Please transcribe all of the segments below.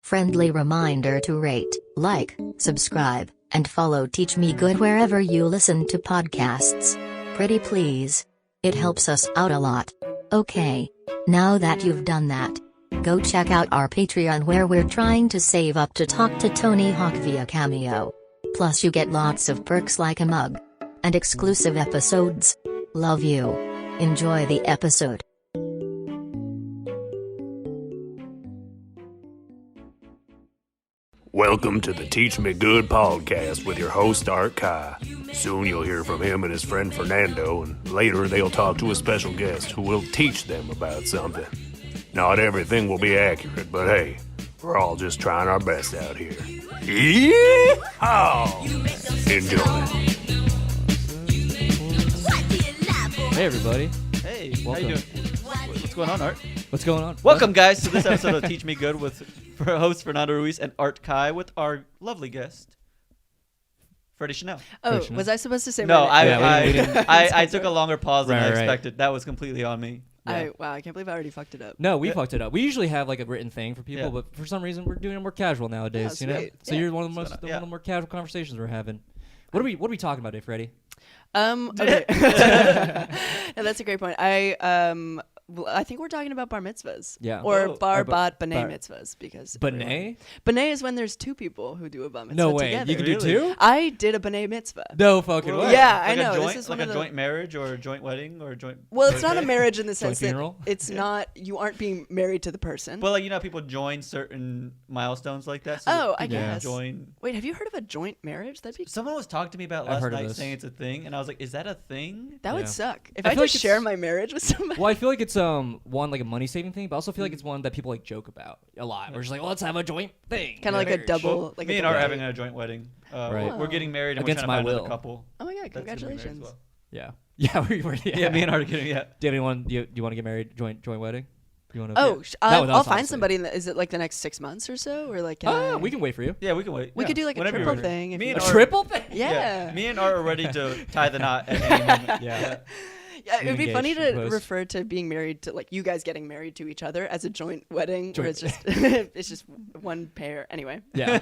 Friendly reminder to rate, like, subscribe, and follow Teach Me Good wherever you listen to podcasts. Pretty please. It helps us out a lot. Okay. Now that you've done that, go check out our Patreon where we're trying to save up to talk to Tony Hawk via Cameo. Plus you get lots of perks like a mug. And exclusive episodes. Love you. Enjoy the episode. Welcome to the Teach Me Good podcast with your host, Art Kai. Soon you'll hear from him and his friend Fernando, and later they'll talk to a special guest who will teach them about something. Not everything will be accurate, but hey, we're all just trying our best out here. Yeehaw! Enjoy. Hey everybody. Hey, Welcome. how you doing? What's going on, Art? What's going on? Welcome, guys, to this episode of Teach Me Good with host Fernando Ruiz and Art Kai with our lovely guest, FREDDIE SHANEL. Oh, Chanel. was I supposed to say No, my name? we didn't. I took a longer pause than I Right. expected. That was completely on me. Wow, I can't believe I already fucked it up. No, we fucked it up. We usually have like a written thing for people, Yeah. but for some reason we're doing it more casual nowadays. Yeah, You know, sweet. so Yeah. you're one of the What's most going on? one of the more casual conversations we're having. What are we talking about today, Freddie? Okay. Yeah, that's a great point. I think we're talking about bar mitzvahs. Yeah. Or Oh. bar Or bat b'nai bar- mitzvahs because B'nai? B'nai is when there's two people who do a bar mitzvah No way. together. You can do Really? two? I did a b'nai mitzvah. No fucking Whoa. way. Yeah, I Like know. A joint, This is like one a of the- joint marriage or a joint wedding or a joint. Well, it's not a birthday? marriage in the sense that funeral? it's not. You aren't being married to the person. Well, like, you know, people join certain milestones like that. So Oh, I people guess. Join. Wait, have you heard of a joint marriage? That'd be. Someone was talking to me about I've last heard of night, this. saying it's a thing, and I was like, "Is that a thing?" That Yeah. would suck. If I I, feel like just share it's- my marriage with somebody. Well, I feel like it's one like a money saving thing, but I also feel like it's one that people like joke about a lot. We're just like, well, let's have a joint thing. Kind of like a Marriage. double. Well, like me a and double Art are date. having a joint wedding. Right. We're getting married and Against we're my trying to find will. another couple. Oh my god! That's gonna be married as Congratulations. well. Yeah. Yeah, Yeah, me and Art are getting. Yeah. Do you have anyone? Do you want to get married? Joint wedding? Do you want to? Oh, Not with I'll us, find obviously. somebody. Is it like the next 6 months or so, or like? Oh, we can wait for you. Yeah, we can wait. We Yeah. could do like a Whenever you're triple ready. thing. if Me you and A want. Art- triple thing? Yeah. Me and Art are ready to tie the knot at any moment. Yeah. Yeah, it'd be Engaged, funny I to suppose. refer to being married to like you guys getting married to each other as a joint wedding, where it's Joint- just it's just one pair. Anyway. Yeah.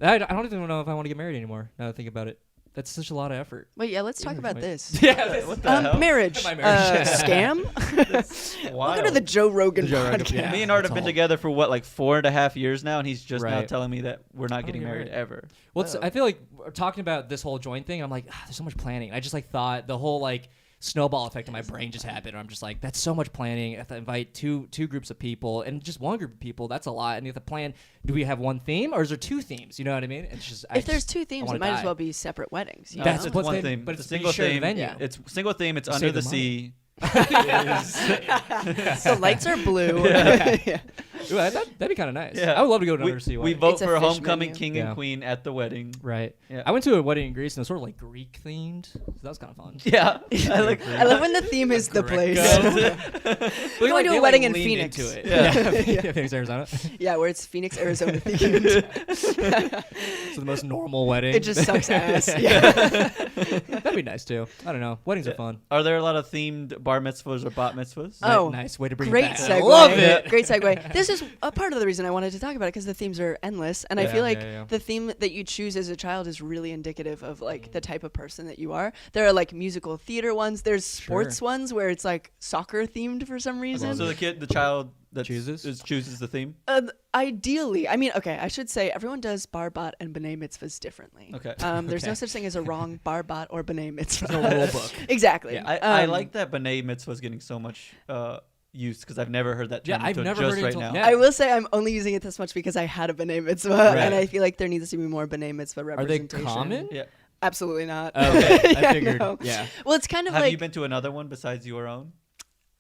I don't even know if I want to get married anymore. Now that I think about it, that's such a lot of effort. Wait, yeah, let's talk about Right. this. Yeah. What the hell? Marriage. My marriage. Scam. Wild. Welcome to the Joe Rogan The Joe Rogan, podcast. yeah. Me and Art That's have been all. together for what, like 4.5 years now, and he's just now Right. telling me that we're not getting get married married. ever. Well, Oh. I feel like we're talking about this whole joint thing. I'm like, there's so much planning. I just like thought the whole like snowball effect in my brain just happened. I'm just like, that's so much planning. I have to invite two groups of people, and just one group of people, that's a lot. And you have to plan. Do we have one theme, or is there two themes? You know what I mean? It's just If there's two themes, wanna it might as die. well be separate weddings. You That's know? it's what one they- theme. but It's it's a single share the theme. venue. Yeah. It's single theme. It's Save under the the money. sea. The lights are blue. Yeah. Ooh, that'd be kind of nice. Yeah. I would love to go to an We, undersea we wedding. vote It's a for fish homecoming menu. king Yeah. and queen at the wedding. Right. Yeah. I went to a wedding in Greece, and it was sort of like Greek themed. So that was kind of fun. Yeah, I like. I love when the theme is the place. We're going to a wedding in leaned Phoenix. Into it. Yeah. Phoenix, Arizona. Yeah, where it's Phoenix, Arizona themed. It's the most normal wedding. It just sucks ass. Yeah. That'd be nice too. I don't know. Weddings are fun. Are there a lot of themed bar mitzvahs or bat mitzvahs? Oh, nice way to bring Great it back. segue. I love it. Great segue. This is a part of the reason I wanted to talk about it because the themes are endless, and I Yeah, feel like yeah. the theme that you choose as a child is really indicative of like the type of person that you are. There are like musical theater ones. There's sports ones where it's like soccer themed for some reason. So the child that Chooses? chooses the theme. Ideally, I mean, okay, I should say everyone does bar bat and b'nai mitzvahs differently. Okay. There's no Okay. such thing as a wrong bar bat or b'nai mitzvah. There's no rule book. Exactly. Yeah. I like that b'nai mitzvah is getting so much use because I've never heard that term Yeah, I've until never just heard it right until now. now. I will say I'm only using it this much because I had a b'nai mitzvah, and I feel like there needs to be more b'nai mitzvah Are they representation. common? Yeah. Absolutely not. Oh, okay. I Yeah, figured. no. Yeah. Well, it's kind of Have like you been to another one besides your own?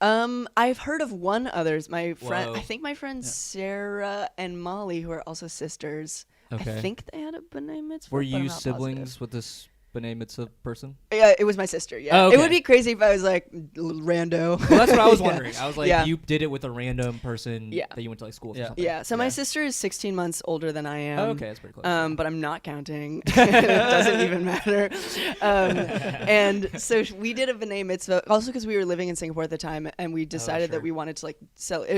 I've heard of one others. My friend, Whoa. I think my friends Yeah. Sarah and Molly, who are also sisters. Okay. I think they had a b'nai mitzvah. Were but I'm you not siblings positive. with this B'nai Mitzvah person? Yeah, it was my sister. Yeah, Oh, okay. It would be crazy if I was like rando. Well, that's what I was Yeah. wondering. I was like, Yeah. you did it with a random person Yeah. that you went to like school with Yeah. or something. Yeah, so my sister is 16 months older than I am. Oh, okay, that's pretty close. But I'm not counting. It doesn't even matter. And so we did a B'nai Mitzvah, also because we were living in Singapore at the time, and we decided sure. that we wanted to like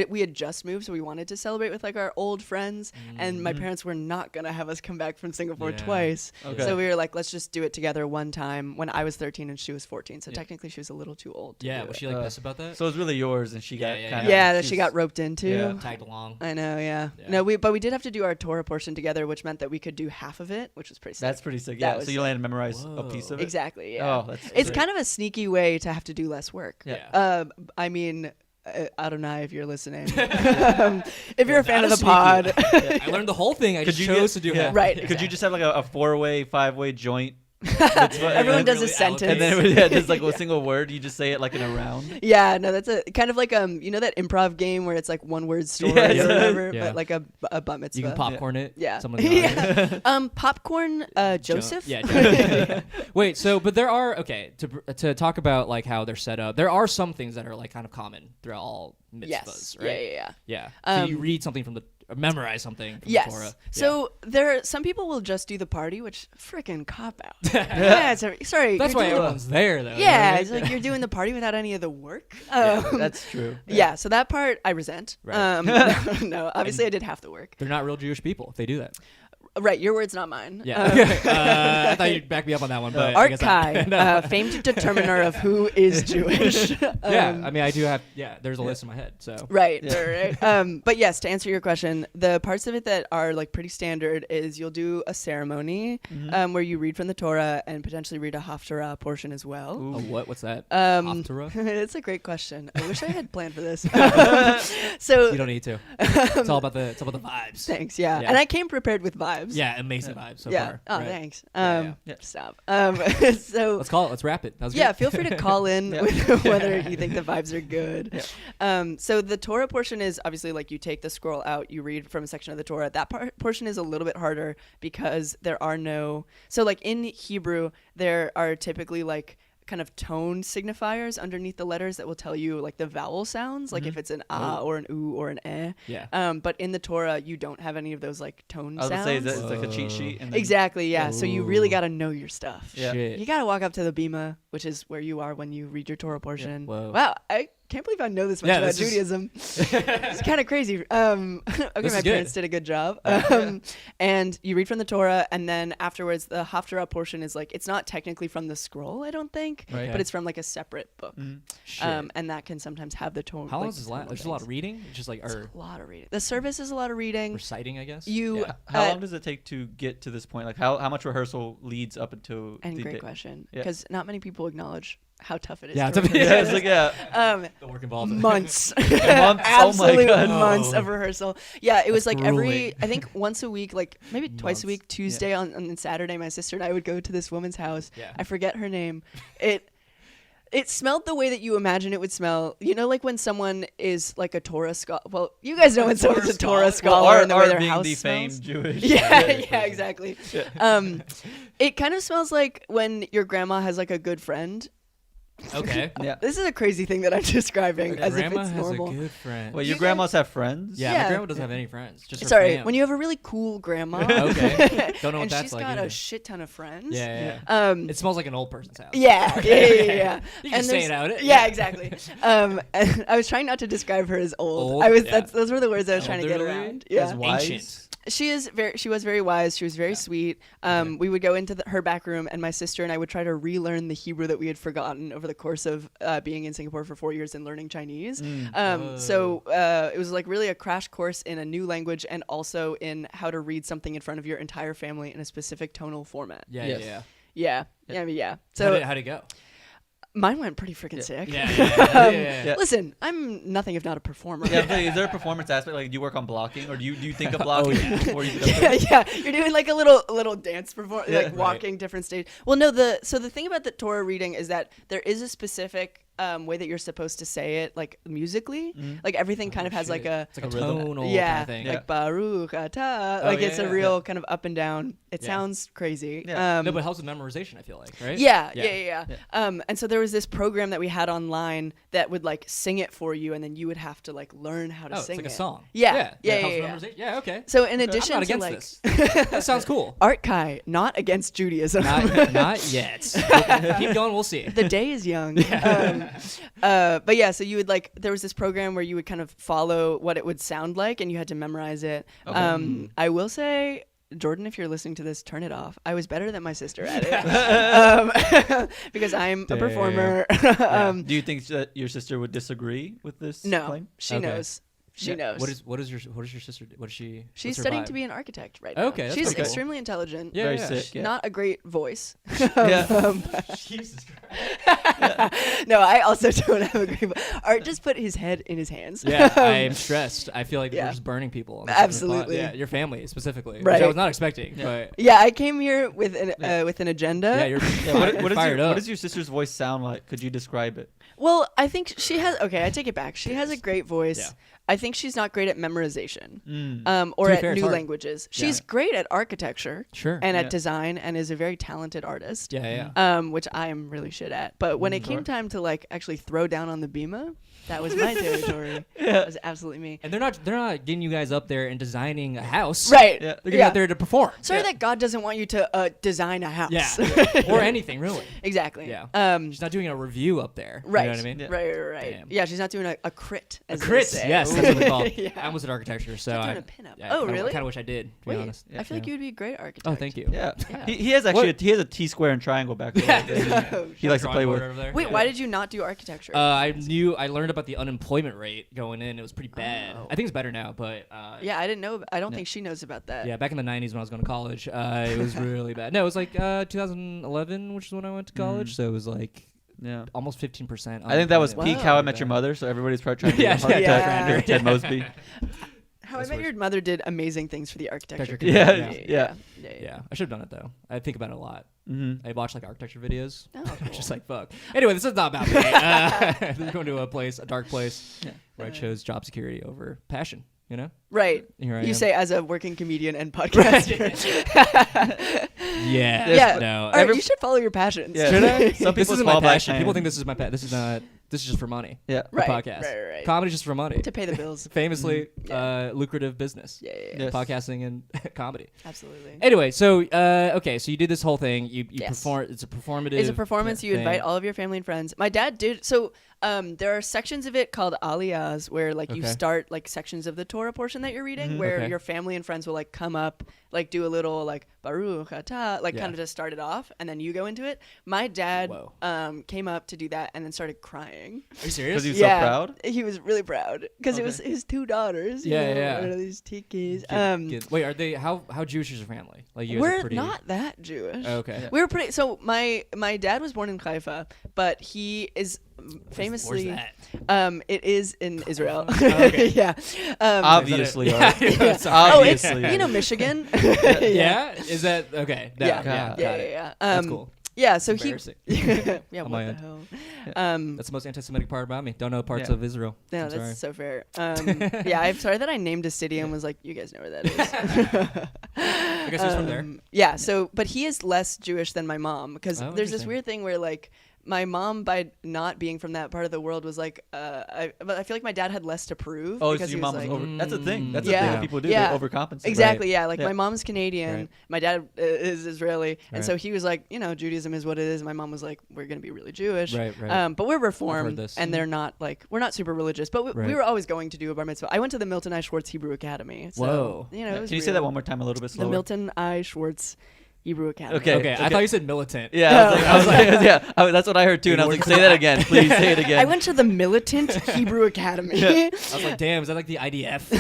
we had just moved, so we wanted to celebrate with like our old friends, and my parents were not gonna have us come back from Singapore Yeah. twice. Okay. So we were like, let's just do it together one time when I was 13 and she was 14. So technically she was a little too old. To Yeah, do was it. she like pissed about that? So it was really yours, and she got Yeah, kind of. Yeah, that she got roped into. Yeah. Tagged along. I know, yeah. Yeah. No, but we did have to do our Torah portion together, which meant that we could do half of it, which was pretty sick. That's pretty sick. That Yeah. was So you only had to memorize a Whoa. piece of it. Exactly, yeah. Oh, that's It's great. kind of a sneaky way to have to do less work. Yeah. I mean, Adonai, if you're listening, if you're a fan of That the is pod, I learned the whole thing. I Could just you chose get- to do yeah. half. Right. Could you just have like a 4-way, 5-way joint? Mitzvah, everyone and does a really sentence. And then yeah, just like a single word, you just say it like in a round. Yeah, no, that's a kind of like you know that improv game where it's like one word story Yeah, or yeah. whatever, Yeah. but like a bat mitzvah. You can popcorn it. Yeah. Someone in the audience. Yeah. Popcorn. Joseph. Yeah. Joseph. Wait. So, but there are to talk about like how they're set up. There are some things that are like kind of common throughout all mitzvahs, Yes. right? Yeah. Yeah. So you Um, read something from the or memorize something from Yes. the Torah. So some people will just do the party, which freaking cop out. Yeah. Sorry. That's you're why doing the- everyone's there, though. you know Yeah, what I it's mean? like you're doing the party without any of the work. That's true. Yeah, so that part I resent. Right. No, obviously I did half the work. They're not real Jewish people if they do that. Right, your words, not mine. Yeah. I thought you'd back me up on that one, but I Art guess Kai, no. famed determiner of who is Jewish. Yeah, I mean, I do have. Yeah, there's a list in my head. So Right, right. But yes, to answer your question, the parts of it that are like pretty standard is you'll do a ceremony where you read from the Torah and potentially read a Haftarah portion as well. Oh, what's that? Haftarah? It's a great question. I wish I had planned for this. So You don't need to. It's all about the vibes. thanks, yeah. Yeah. And I came prepared with vibes. Yeah, amazing vibes so yeah. far. Oh, right. thanks. Yeah, Stop. So Let's call it. Let's wrap it. That was yeah, good. feel free to call in Yeah. with whether you think the vibes are good. So the Torah portion is obviously like you take the scroll out, you read from a section of the Torah. That portion is a little bit harder because there are no. So like in Hebrew, there are typically like kind of tone signifiers underneath the letters that will tell you like the vowel sounds, like if it's an ah or an oo or an eh. Yeah. But in the Torah, you don't have any of those like tone I was gonna sounds. say it's like a cheat sheet. And then, Exactly, yeah. So you really Ooh. got to know your stuff. Yeah. Shit. You got to walk up to the bima, which is where you are when you read your Torah portion. Whoa. Wow, I can't believe I know this much Yeah, about this is- Judaism. It's kind of crazy. Okay, This my is parents good. did a good job. And you read from the Torah, and then afterwards, the Haftarah portion is like, it's not technically from the scroll, I don't think, Right. but it's from like a separate book. Shit. And that can sometimes have the tone. How long like, does this last? tonal There's just a lot of things. reading. It's just like It's or a lot of reading. The service is a lot of reading. reciting, I guess. You. Yeah. How long does it take to get to this point? Like how much rehearsal leads up until And the great day? question, Yeah. because not many people acknowledge how tough it is. Yeah, to it's a- rehearse. Yeah, it's like yeah. The work involved. Months. Months? Absolute Oh my God. months of rehearsal. Yeah, it was That's like every, grueling. I think once a week, like maybe twice a Months. week, Tuesday on Saturday, my sister and I would go to this woman's house. Yeah. I forget her name. It smelled the way that you imagine it would smell. You know, like when someone is like a Torah scholar. Well, you guys know when someone's a Torah scholar Well, and the way their being house the smells. famed Jewish. Yeah, yeah, exactly. It kind of smells like when your grandma has like a good friend. Okay. Yeah. This is a crazy thing that I'm describing as if Grandma it's has normal. a good friend. Well, your You grandmas have friends. yeah, Yeah. my grandma doesn't have any friends. Just her Sorry, fam. when you have a really cool grandma. Okay. Don't know what and that's she's like got either. a shit ton of friends. Yeah, yeah. It It smells like an old person's house. yeah, yeah. You can say there's- it out. Yeah, exactly. And I was trying not to describe her as old. Old? I was. Yeah. those were the words I was trying to get Elderly? around. Yeah. As wise. Ancient. She was very wise. She was very sweet. We would go into her back room, and my sister and I would try to relearn the Hebrew that we had forgotten over the course of being in Singapore for 4 years and learning Chinese. So it was like really a crash course in a new language and also in how to read something in front of your entire family in a specific tonal format. Yeah, Yes. yeah. Yeah, I mean, yeah. How So how'd it go? mine went pretty freaking sick. Yeah, yeah. Yeah. Listen, I'm nothing if not a performer. Yeah, but is there a performance aspect? Like, do you work on blocking, or do you think of blocking before you? Yeah, you're doing like a little dance performance, Yeah. like walking different stage. Well, no, the thing about the Torah reading is that there is a specific way that you're supposed to say it, like musically. Like everything kind of has like a It's like a rhythm. tonal yeah, kind of thing. like Baruch atah. Oh, Like yeah, it's a yeah, real kind of up and down. It Yeah. sounds crazy. Yeah. No, but it helps with memorization, I feel like, right? Yeah. And so there was this program that we had online that would like sing it for you, and then you would have to like learn how to Oh, it's sing like a it. song. Yeah. It helps with memorization. Yeah, okay. So in I'm addition not to against like this. That sounds cool. Art Kai, not against Judaism. Not yet. Keep going, we'll see. The day is young. But yeah, so you would like, there was this program where you would kind of follow what it would sound like, and you had to memorize it. I will say, Jordan, if you're listening to this, turn it off. I was better than my sister at it because I'm a performer. Do you think that your sister would disagree with this No, claim? she Okay. knows. She knows. What does your sister do? What is she? She's what's her studying vibe? to be an architect right now. Okay, that's she's pretty cool. extremely intelligent. Yeah, Very yeah. sick. Yeah. Not a great voice. Yeah. Jesus Christ. No, I also don't have a great voice. Art just put his head in his hands. Yeah, I'm stressed. I feel like Yeah. we're just burning people. on this fucking Absolutely. pod. Yeah, your family specifically, which Right. I was not expecting. Yeah. But Yeah, I came here with an agenda. yeah, you're fired up. What does your sister's voice sound like? Could you describe it? Well, I think she has. Okay, I take it back. She has a great voice. Yeah. I think she's not great at memorization, Mm. or To be at fair, it's new hard. languages. She's great at architecture Sure. and Yeah. at design, and is a very talented artist. Yeah. Which I am really shit at. But when it came time to like actually throw down on the bima, that was my territory. That was absolutely me. And they're not getting you guys up there and designing a house. Right. Yeah. They're getting out there to perform. Sorry that God doesn't want you to design a house. Yeah. Or anything really. Exactly. Yeah. She's not doing a review up there. Right. You know what I mean? Yeah. Right. Damn. Yeah, she's not doing a crit. A As they crit. say. Yes, that's what they call. Yeah. I was at architecture, so not I. doing a pinup. Yeah, Oh, I really? kind of wish I did. To be Wait, honest. I feel like you would be a great architect. Oh, thank you. Yeah. Yeah. He has actually he has a T square and triangle back there. He likes to play Drawing board with. over there. Wait, Yeah. why did you not do architecture? I learned about the unemployment rate going in. It was pretty bad. Oh. I think it's better now, but Yeah, I didn't know. I don't think she knows about that. yeah, back in the 90s when I was going to college, it was really bad. No, it was like 2011, which is when I went to college, so it was like Yeah. almost 15%. I think that was unemployment. peak How I Met Your Mother, so everybody's probably trying to be Yeah, a architect yeah. under Ted Mosby. How I That's Met worse. Your Mother did amazing things for the architecture. Architecture community. community, yeah. Yeah, I should have done it though. I think about it a lot. Mm-hmm. I watch like architecture videos. Oh, I'm cool. just like fuck. Anyway, this is not about me. This is going to a dark place, where I chose job security over passion. You know? Right. Here I You am. say as a working comedian and podcaster. Yeah. Yeah. No. All right, you should follow your passions. Yeah. Should I? Some This people isn't my fall back passion. People hand. think this is my passion. This is not. This is just for money. Yeah. The Right, podcast. right. Comedy's just for money. To pay the bills. Famously, lucrative business. Yeah. Yes. Podcasting and comedy. Absolutely. Anyway, so okay, so you did this whole thing. You Yes. perform. It's a performative. It's a performance. You invite thing. all of your family and friends. My dad did. So there are sections of it called aliyahs where like you Okay. start like sections of the Torah portion that you're reading where Okay. your family and friends will like come up, like do a little like Baruch Atah, like Yeah. kind of just start it off and then you go into it. My dad Whoa. came up to do that and then started crying. Are you serious? Because he's so proud. He was really proud because it Okay. was his two daughters. Yeah, you know, yeah. one of these tikis. Wait, are they? How Jewish is your family? Like you guys are We're pretty. not that Jewish. Oh, okay. Yeah. We were pretty. So my dad was born in Haifa, but he is famously. Where's that? It is in Israel. okay. Yeah. Obviously. Yeah. Art. Yeah. Oh, it's Obviously. you know Michigan. Yeah. Is that okay? No, Yeah. Got it. Yeah. That's cool. Yeah. So he. Embarrassing. Yeah. On What my the end. hell? That's the most anti-Semitic part about me. Don't know parts Yeah. of Israel. No, I'm sorry. that's so fair. Yeah, I'm sorry that I named a city and was like, you guys know where that is. I guess he's from there. Yeah. So, but he is less Jewish than my mom because Oh, there's this interesting. weird thing where like my mom, by not being from that part of the world, was like, but I feel like my dad had less to prove. Oh, because so he your was mom was like, over. That's a thing. That's a Yeah. thing that people do. Yeah. They overcompensate. Exactly, yeah. Like Yeah. my mom's Canadian, Right. my dad is Israeli, and Right. so he was like, you know, Judaism is what it is. And my mom was like, we're gonna be really Jewish, Right, right. But we're reformed, this. and they're not like we're not super religious, but we Right. were always going to do a bar mitzvah. I went to the Milton I. Schwartz Hebrew Academy. So, Whoa. you know, it was Can you say real. that one more time a little bit The slower? Milton I. Schwartz Hebrew Academy. Okay. Okay, I thought you said militant. Yeah, I was like, yeah, that's what I heard too, and I was like, say that again, please say it again. I went to the Militant Hebrew Academy. I was like, damn, is that like the IDF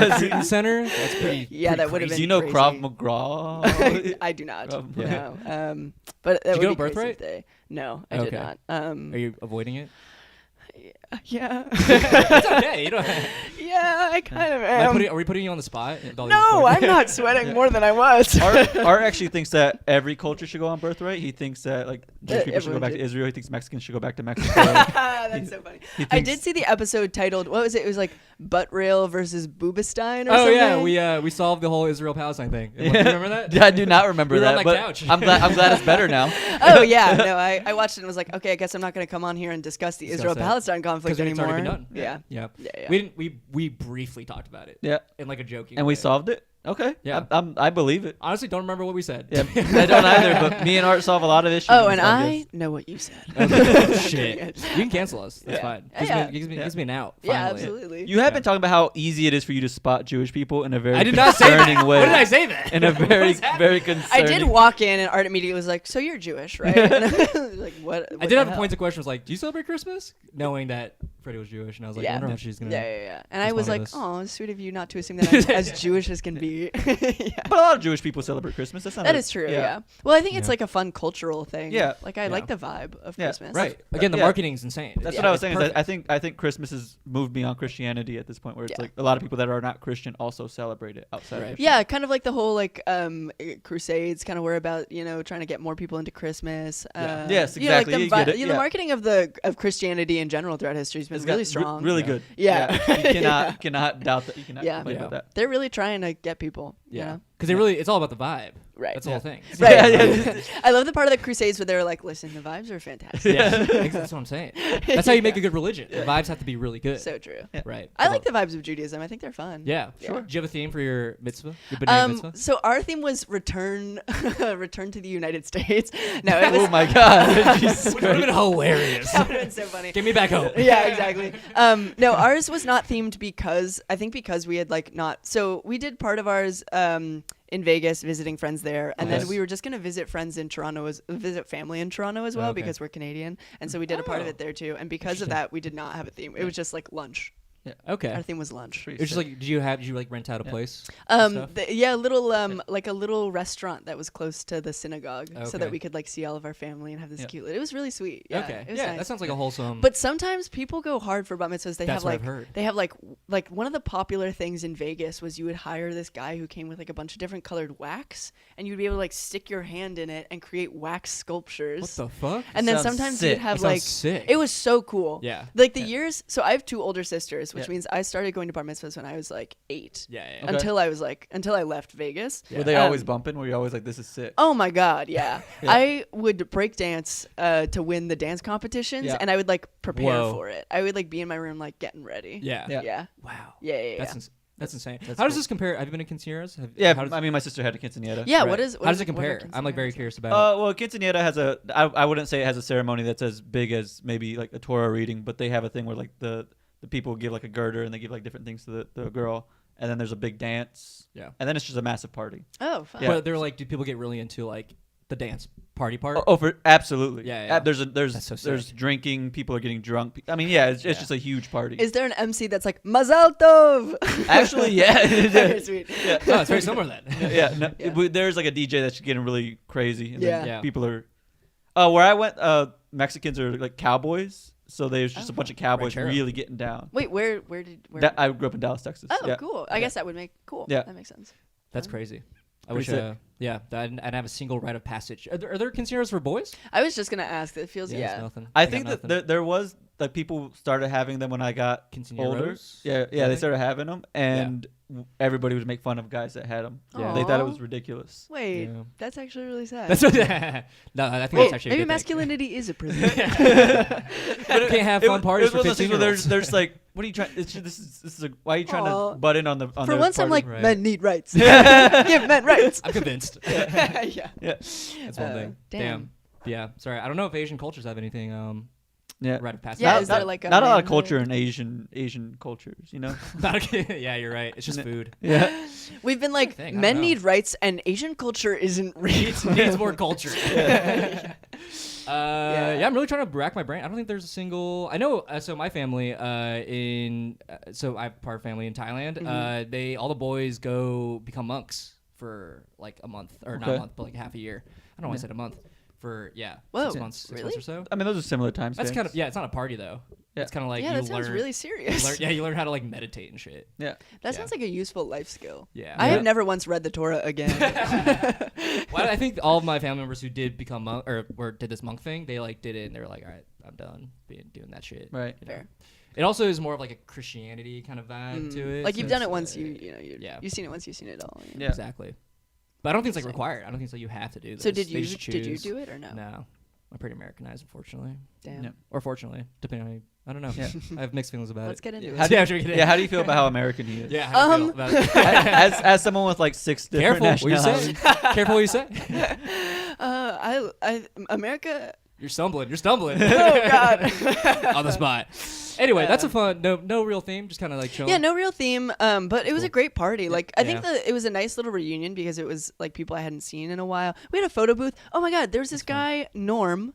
recruiting center? That's pretty. Yeah, that would have Do been. you know crazy. Krav Maga? I do not. Yeah. No. But that Did you would go be crazy Birthright? if they. No, I did Okay. not. Are you avoiding it? Yeah. It's okay. You don't. Yeah, I kind of Am am. are we putting you on the spot? with all these No, questions? I'm not sweating more than I was. Art actually thinks that every culture should go on birthright. He thinks that like Jewish people should go everyone back to should. Israel. He thinks Mexicans should go back to Mexico. That's so funny. He I thinks- did see the episode titled, what was it? It was like Butt Rail versus Boobestein or Oh something. yeah, we solved the whole Israel-Palestine thing. Do you remember that? I do not remember We were on that, my but couch. I'm glad it's better now. Oh yeah, no, I watched it and was like, okay, I guess I'm not going to come on here and discuss the Discuss Israel-Palestine conflict 'Cause it's anymore. already been done. Yeah. Yeah. Yeah. We didn't. We briefly talked about it. Yeah, In like a joking. and we way. solved it. Okay. Yeah. I believe it. Honestly, don't remember what we said. Yeah, I don't either. But me and Art solve a lot of issues. Oh, in and this I podcast. know what you said. Oh, shit. You can cancel us. That's Yeah. fine. Yeah. Gives me an out. Yeah, Finally. absolutely. You have been talking about how easy it is for you to spot Jewish people in a very I did not say concerning that. way. When did I say that? In a very, What's happening? very I concerning. did walk in and Art immediately was like, so you're Jewish, right? And I was like, what? I did have a point of question. Was like, do you celebrate Christmas? Knowing that Freddie was Jewish, and I was like, I Yeah. wonder if she's gonna. Yeah. And I was respond to like, this. oh, it's sweet of you not to assume that I'm as Jewish as can be. Yeah. But a lot of Jewish people celebrate Christmas. That's not That a- is true, yeah. Well, I think it's Yeah. like a fun cultural thing. Yeah. Like, I like the vibe of Yeah, Christmas. Right. Again, the Yeah. marketing's insane. That's Yeah. what I was It's saying. Is that perfect. I think Christmas has moved beyond Christianity at this point, where it's Yeah. like a lot of people that are not Christian also celebrate it outside. Right. Of Christian. Yeah, kind of like the whole like crusades kind of were about, trying to get more people into Christmas. Yeah. Yes, you know, like exactly. the, You get it, the yeah. marketing of Christianity in general throughout history has been It's really got strong. really Yeah. good. Yeah. You cannot doubt that. You cannot Yeah. complain Yeah. about that. They're really trying to get people. you Yeah. know? Because it's all about the vibe. Right. That's the whole thing. Right. Yeah. I love the part of the Crusades where they were like, "Listen, the vibes are fantastic." Yeah. That's what I'm saying. That's how you make a good religion. The vibes have to be really good. So true. Right. I like the vibes of Judaism. I think they're fun. Yeah. Yeah. Sure. Do you have a theme for your mitzvah? Your B'nai mitzvah? So our theme was return to the United States. No, it was Oh my God! Jesus Which would have Christ. been hilarious. that would have been so funny. Get me back home. Yeah, exactly. No, ours was not themed because we had like not. So we did part of ours in Vegas, visiting friends there, and Nice. then we were just gonna visit family in Toronto as well Okay. because we're Canadian, and so we did a part of Oh. it there too. And because of that, we did not have a theme. It was just like lunch. Okay. Our theme was lunch. Pretty It was just sick. like, did you like rent out a place? and stuff? Like a little restaurant that was close to the synagogue, so Okay. that we could like see all of our family and have this Yeah. cute. It was really sweet. Yeah, Okay. it was Yeah, nice. that sounds like a wholesome. But sometimes people go hard for bat mitzvahs. They That's have what like I've heard. they have like one of the popular things in Vegas was you would hire this guy who came with like a bunch of different colored wax, and you'd be able to like stick your hand in it and create wax sculptures. what the fuck? And then Sounds sometimes sick. you'd have That sounds like sick. it was so cool. Yeah. Like the years. So I have 2 older sisters, which Yeah. means I started going to bar mitzvahs when I was like 8. Yeah. Okay. Until I left Vegas. Yeah. Were they Um, always bumping? Were you always like, "This is sick"? Oh my god, yeah. Yeah. I would break dance to win the dance competitions, Yeah. and I would like prepare Whoa. for it. I would like be in my room like getting ready. Yeah. Yeah. Yeah. Wow. Yeah. That's insane. That's How does cool. this compare? Have you been to quinceañeras? Yeah, How does, I mean, my sister had a quinceañera. Yeah, right. what is How does it what are compare? I'm like very quinceañeras? curious about Well, quinceañera has I wouldn't say it has a ceremony that's as big as maybe like a Torah reading, but they have a thing where like the people give like a girder and they give like different things to the girl, and then there's a big dance. Yeah. And then it's just a massive party. Oh, fun. it. Yeah. But they're like, do people get really into like the dance party part? Oh, for absolutely. Yeah. There's That's so there's sick. drinking. People are getting drunk. I mean, yeah, it's Yeah. just a huge party. Is there an MC that's like Mazal Tov? Actually, yeah. Very sweet. Yeah. No, it's very similar then. yeah, no, Yeah. there's like a DJ that's getting really crazy. And then Yeah. people are. Where I went, Mexicans are like cowboys, so there's just a bunch of cowboys Ranchero. really getting down. Wait, where? I grew up in Dallas, Texas. Oh, yeah. cool. I guess that would make cool. Yeah. That makes sense. That's crazy. I Pretty wish. sick. Yeah, I'd have a single rite of passage. Are there quinceañeras for boys? I was just gonna ask. It feels It's yeah. nothing. I got think that nothing. there was like people started having them when I got older. Quinceañeros? Yeah, they Really? started having them, and everybody would make fun of guys that had them. Yeah. They thought it Aw. was ridiculous. Wait, Yeah. that's actually really sad. That's what. No, I think Wait, that's actually a maybe good masculinity is a prison. But it can't have fun parties for one of those things where 15-year-olds. there's like, what are you trying? This is a, why are you trying Aw. to butt in on the For the once, I'm party? like, Right. men need rights. Give men rights. I'm convinced. yeah. yeah, That's one thing. Damn. Yeah. Sorry, I don't know if Asian cultures have anything. yeah. Rite of passage. Yeah, Not- is there not- like a not a lot of manhood? culture in Asian cultures, you know? Yeah, you're right. It's just food. Yeah. We've been like, thing, I don't men know. need rights, and Asian culture isn't real. Needs more culture. Yeah. Yeah, I'm really trying to rack my brain. I don't think there's a single. I know. So my family so I have part of family in Thailand. Mm-hmm. All the boys go become monks for like a month, or not a Okay. month, but like half a year. I don't know why I said a month. for Whoa, 6 months really? or so. I mean, those are similar time That's stamps. kind of it's not a party though. Yeah. It's kind of like Yeah, you that sounds learn really serious. you learn how to like meditate and shit. Yeah. That sounds like a useful life skill. Yeah. I have never once read the Torah again. Well, I think all of my family members who did become monk or did this monk thing, they like did it and they were like, all right, I'm done doing that shit. Right. You know? Fair. It also is more of like a Christianity kind of vibe to it. Like you've so done it's, it once, you've seen it once, you've seen it all. Yeah. Exactly. But I don't think it's like required. I don't think it's like you have to do this. So They did just you choose. do it or no? No. I'm pretty Americanized, unfortunately. Damn. Yeah. Or fortunately, depending on you. I don't know. Yeah. I have mixed feelings about Let's it. get into How it. do you, Yeah, sure, yeah, how do you feel about how American he is? Yeah, how do you feel about it? as someone with like 6 different Careful what you say. nationalities. Careful what you say. America. You're stumbling. You're stumbling. Oh God. On the spot. Anyway, that's a fun. No real theme. Just kind of like chilling. Yeah, no real theme. But it was a great party. Like I think Yeah. that it was a nice little reunion because it was like people I hadn't seen in a while. We had a photo booth. Oh my God, there was this guy Norm.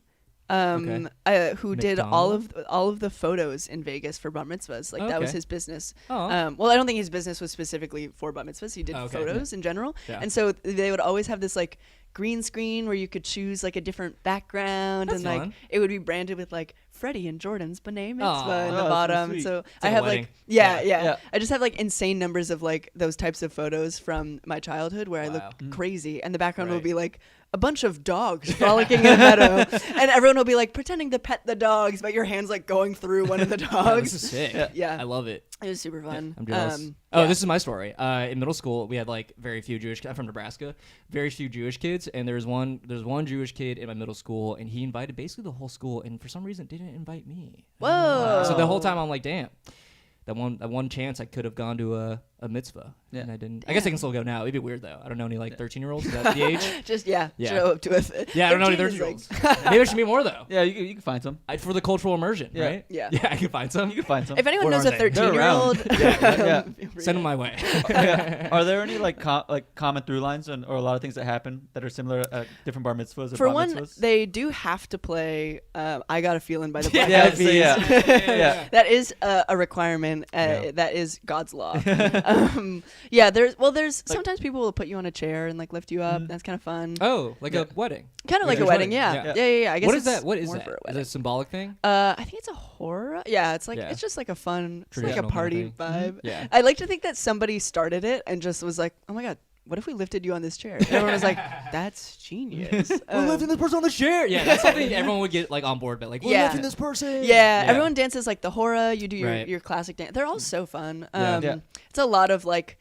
Who did all of the photos in Vegas for bar mitzvahs. Like that was Okay. his business. Oh. Well, I don't think his business was specifically for bar mitzvahs. He did Okay. photos in general. Yeah. And so they would always have this like green screen where you could choose like a different background That's and like fun. it would be branded with like Freddie and Jordan's B'nai Mitzvah Aw. in Oh, the that's so bottom. sweet. So like I a have wedding. like yeah. Yeah. I just have like insane numbers of like those types of photos from my childhood where I Wow. look crazy and the background will Right. be like a bunch of dogs frolicking in a meadow and everyone will be like pretending to pet the dogs but your hand's like going through one of the Oh, dogs. this is sick. Yeah. I love it. It was super fun. I'm jealous. Yeah. This is my story. In middle school, we had like very few Jewish. I'm from Nebraska. Very few Jewish kids, and there's one Jewish kid in my middle school, and he invited basically the whole school, and for some reason didn't invite me. Whoa. So the whole time I'm like, damn. That one chance I could have gone to a mitzvah, Yeah. and I didn't. I guess I can still go now. It'd be weird though. I don't know any like 13-year-olds. Is that the age? Just Yeah. show up to a Yeah, I don't know any 13 is, like- 13-year-olds. Maybe there should be more though. Yeah, you can find some. For the cultural immersion, Yeah. right? Yeah. Yeah, I can find some. You can find some. If anyone Where knows are a they? They're 13-year-old, Yeah. Send them my way. Yeah. Are there any like common through lines or a lot of things that happen that are similar at different bar mitzvahs or for bat one, mitzvahs? they do have to play "I Got a Feeling" by the Black Yeah, Eyed so Peas. yeah. That is a requirement. That is God's law. There's sometimes people will put you on a chair and like lift you up. That's kind of fun. Oh, like a wedding. Kind of like a Jewish wedding. wedding. Yeah. I guess What is it's that? What is more that? for a Is it wedding. a symbolic thing? I think it's a horror. Yeah, it's like Yeah. it's just like a fun, it's like a Traditional kind of party thing. vibe. Yeah. I like to think that somebody started it and just was like, oh my God, what if we lifted you on this chair? And everyone was like, that's genius. We're lifting this person on the chair. Yeah, that's something everyone would get like on board. But like, we're Yeah. lifting this person. Yeah, everyone dances like the hora. You do Right. your classic dance. They're all so fun. Yeah. It's a lot of like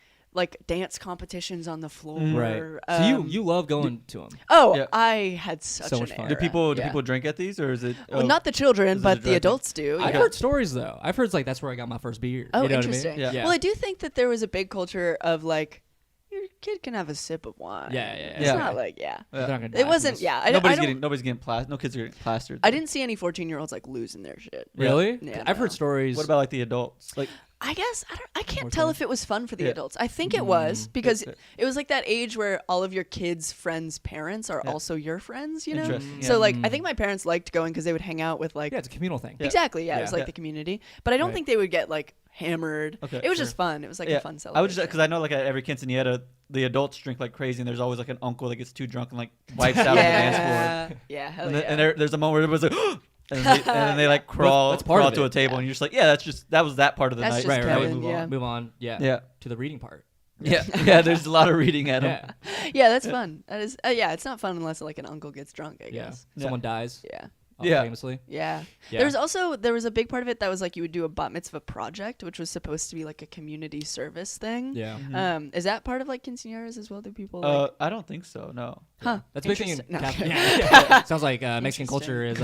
dance competitions on the floor. Right. So you love going to them. Oh, Yeah. I had such So an much fun. era. Do people Yeah. drink at these or is it? Well, not the children, Is it but a the drug? adults do. I've yeah. heard stories though. I've heard like that's where I got my first beer. Oh, You know what I mean? interesting. Yeah. Well, I do think that there was a big culture of like your kid can have a sip of wine. Yeah. It's Yeah. not like They're not gonna die It from wasn't. this. Yeah. I nobody's don't- getting plastered. No kids are getting plastered. I didn't see any 14-year-olds like losing their shit. Really? Yeah, I've no. heard stories. What about like the adults? Like I guess I can't More tell so. if it was fun for the Yeah. adults. I think it was because Yeah. it was like that age where all of your kids' friends' parents are Yeah. also your friends, you know? Interesting, So yeah. like I think my parents liked going because they would hang out with like Yeah, it's a communal thing. exactly, yeah, it was Yeah. like the community. But I don't Right. think they would get like hammered. Okay, it was sure. just fun. It was like yeah, a fun I celebration. would just because I know like at every quinceañera the adults drink like crazy and there's always like an uncle that gets too drunk and like wipes out on the dance floor. Yeah, hell And, yeah. and there's a moment where everybody's like, and then they like crawl, That's part crawl of to it. a table and you're just like, yeah, that was that part of the That's night. just Right. Now we canon, move yeah. on. Move on. Yeah. Yeah. To the reading part. Yeah, there's a lot of reading at them. Yeah. Yeah, that's fun. That is it's not fun unless like an uncle gets drunk, I Yeah. guess. Someone dies. Yeah. Yeah. Famously. Yeah. Yeah. There was a big part of it that was like you would do a bat mitzvah project, which was supposed to be like a community service thing. Yeah. Is that part of like quinceañeras as well? Do people like I don't think so. No. Huh. That's a big thing in Interesting. No, Catholic. okay. Yeah. Sounds like Mexican culture is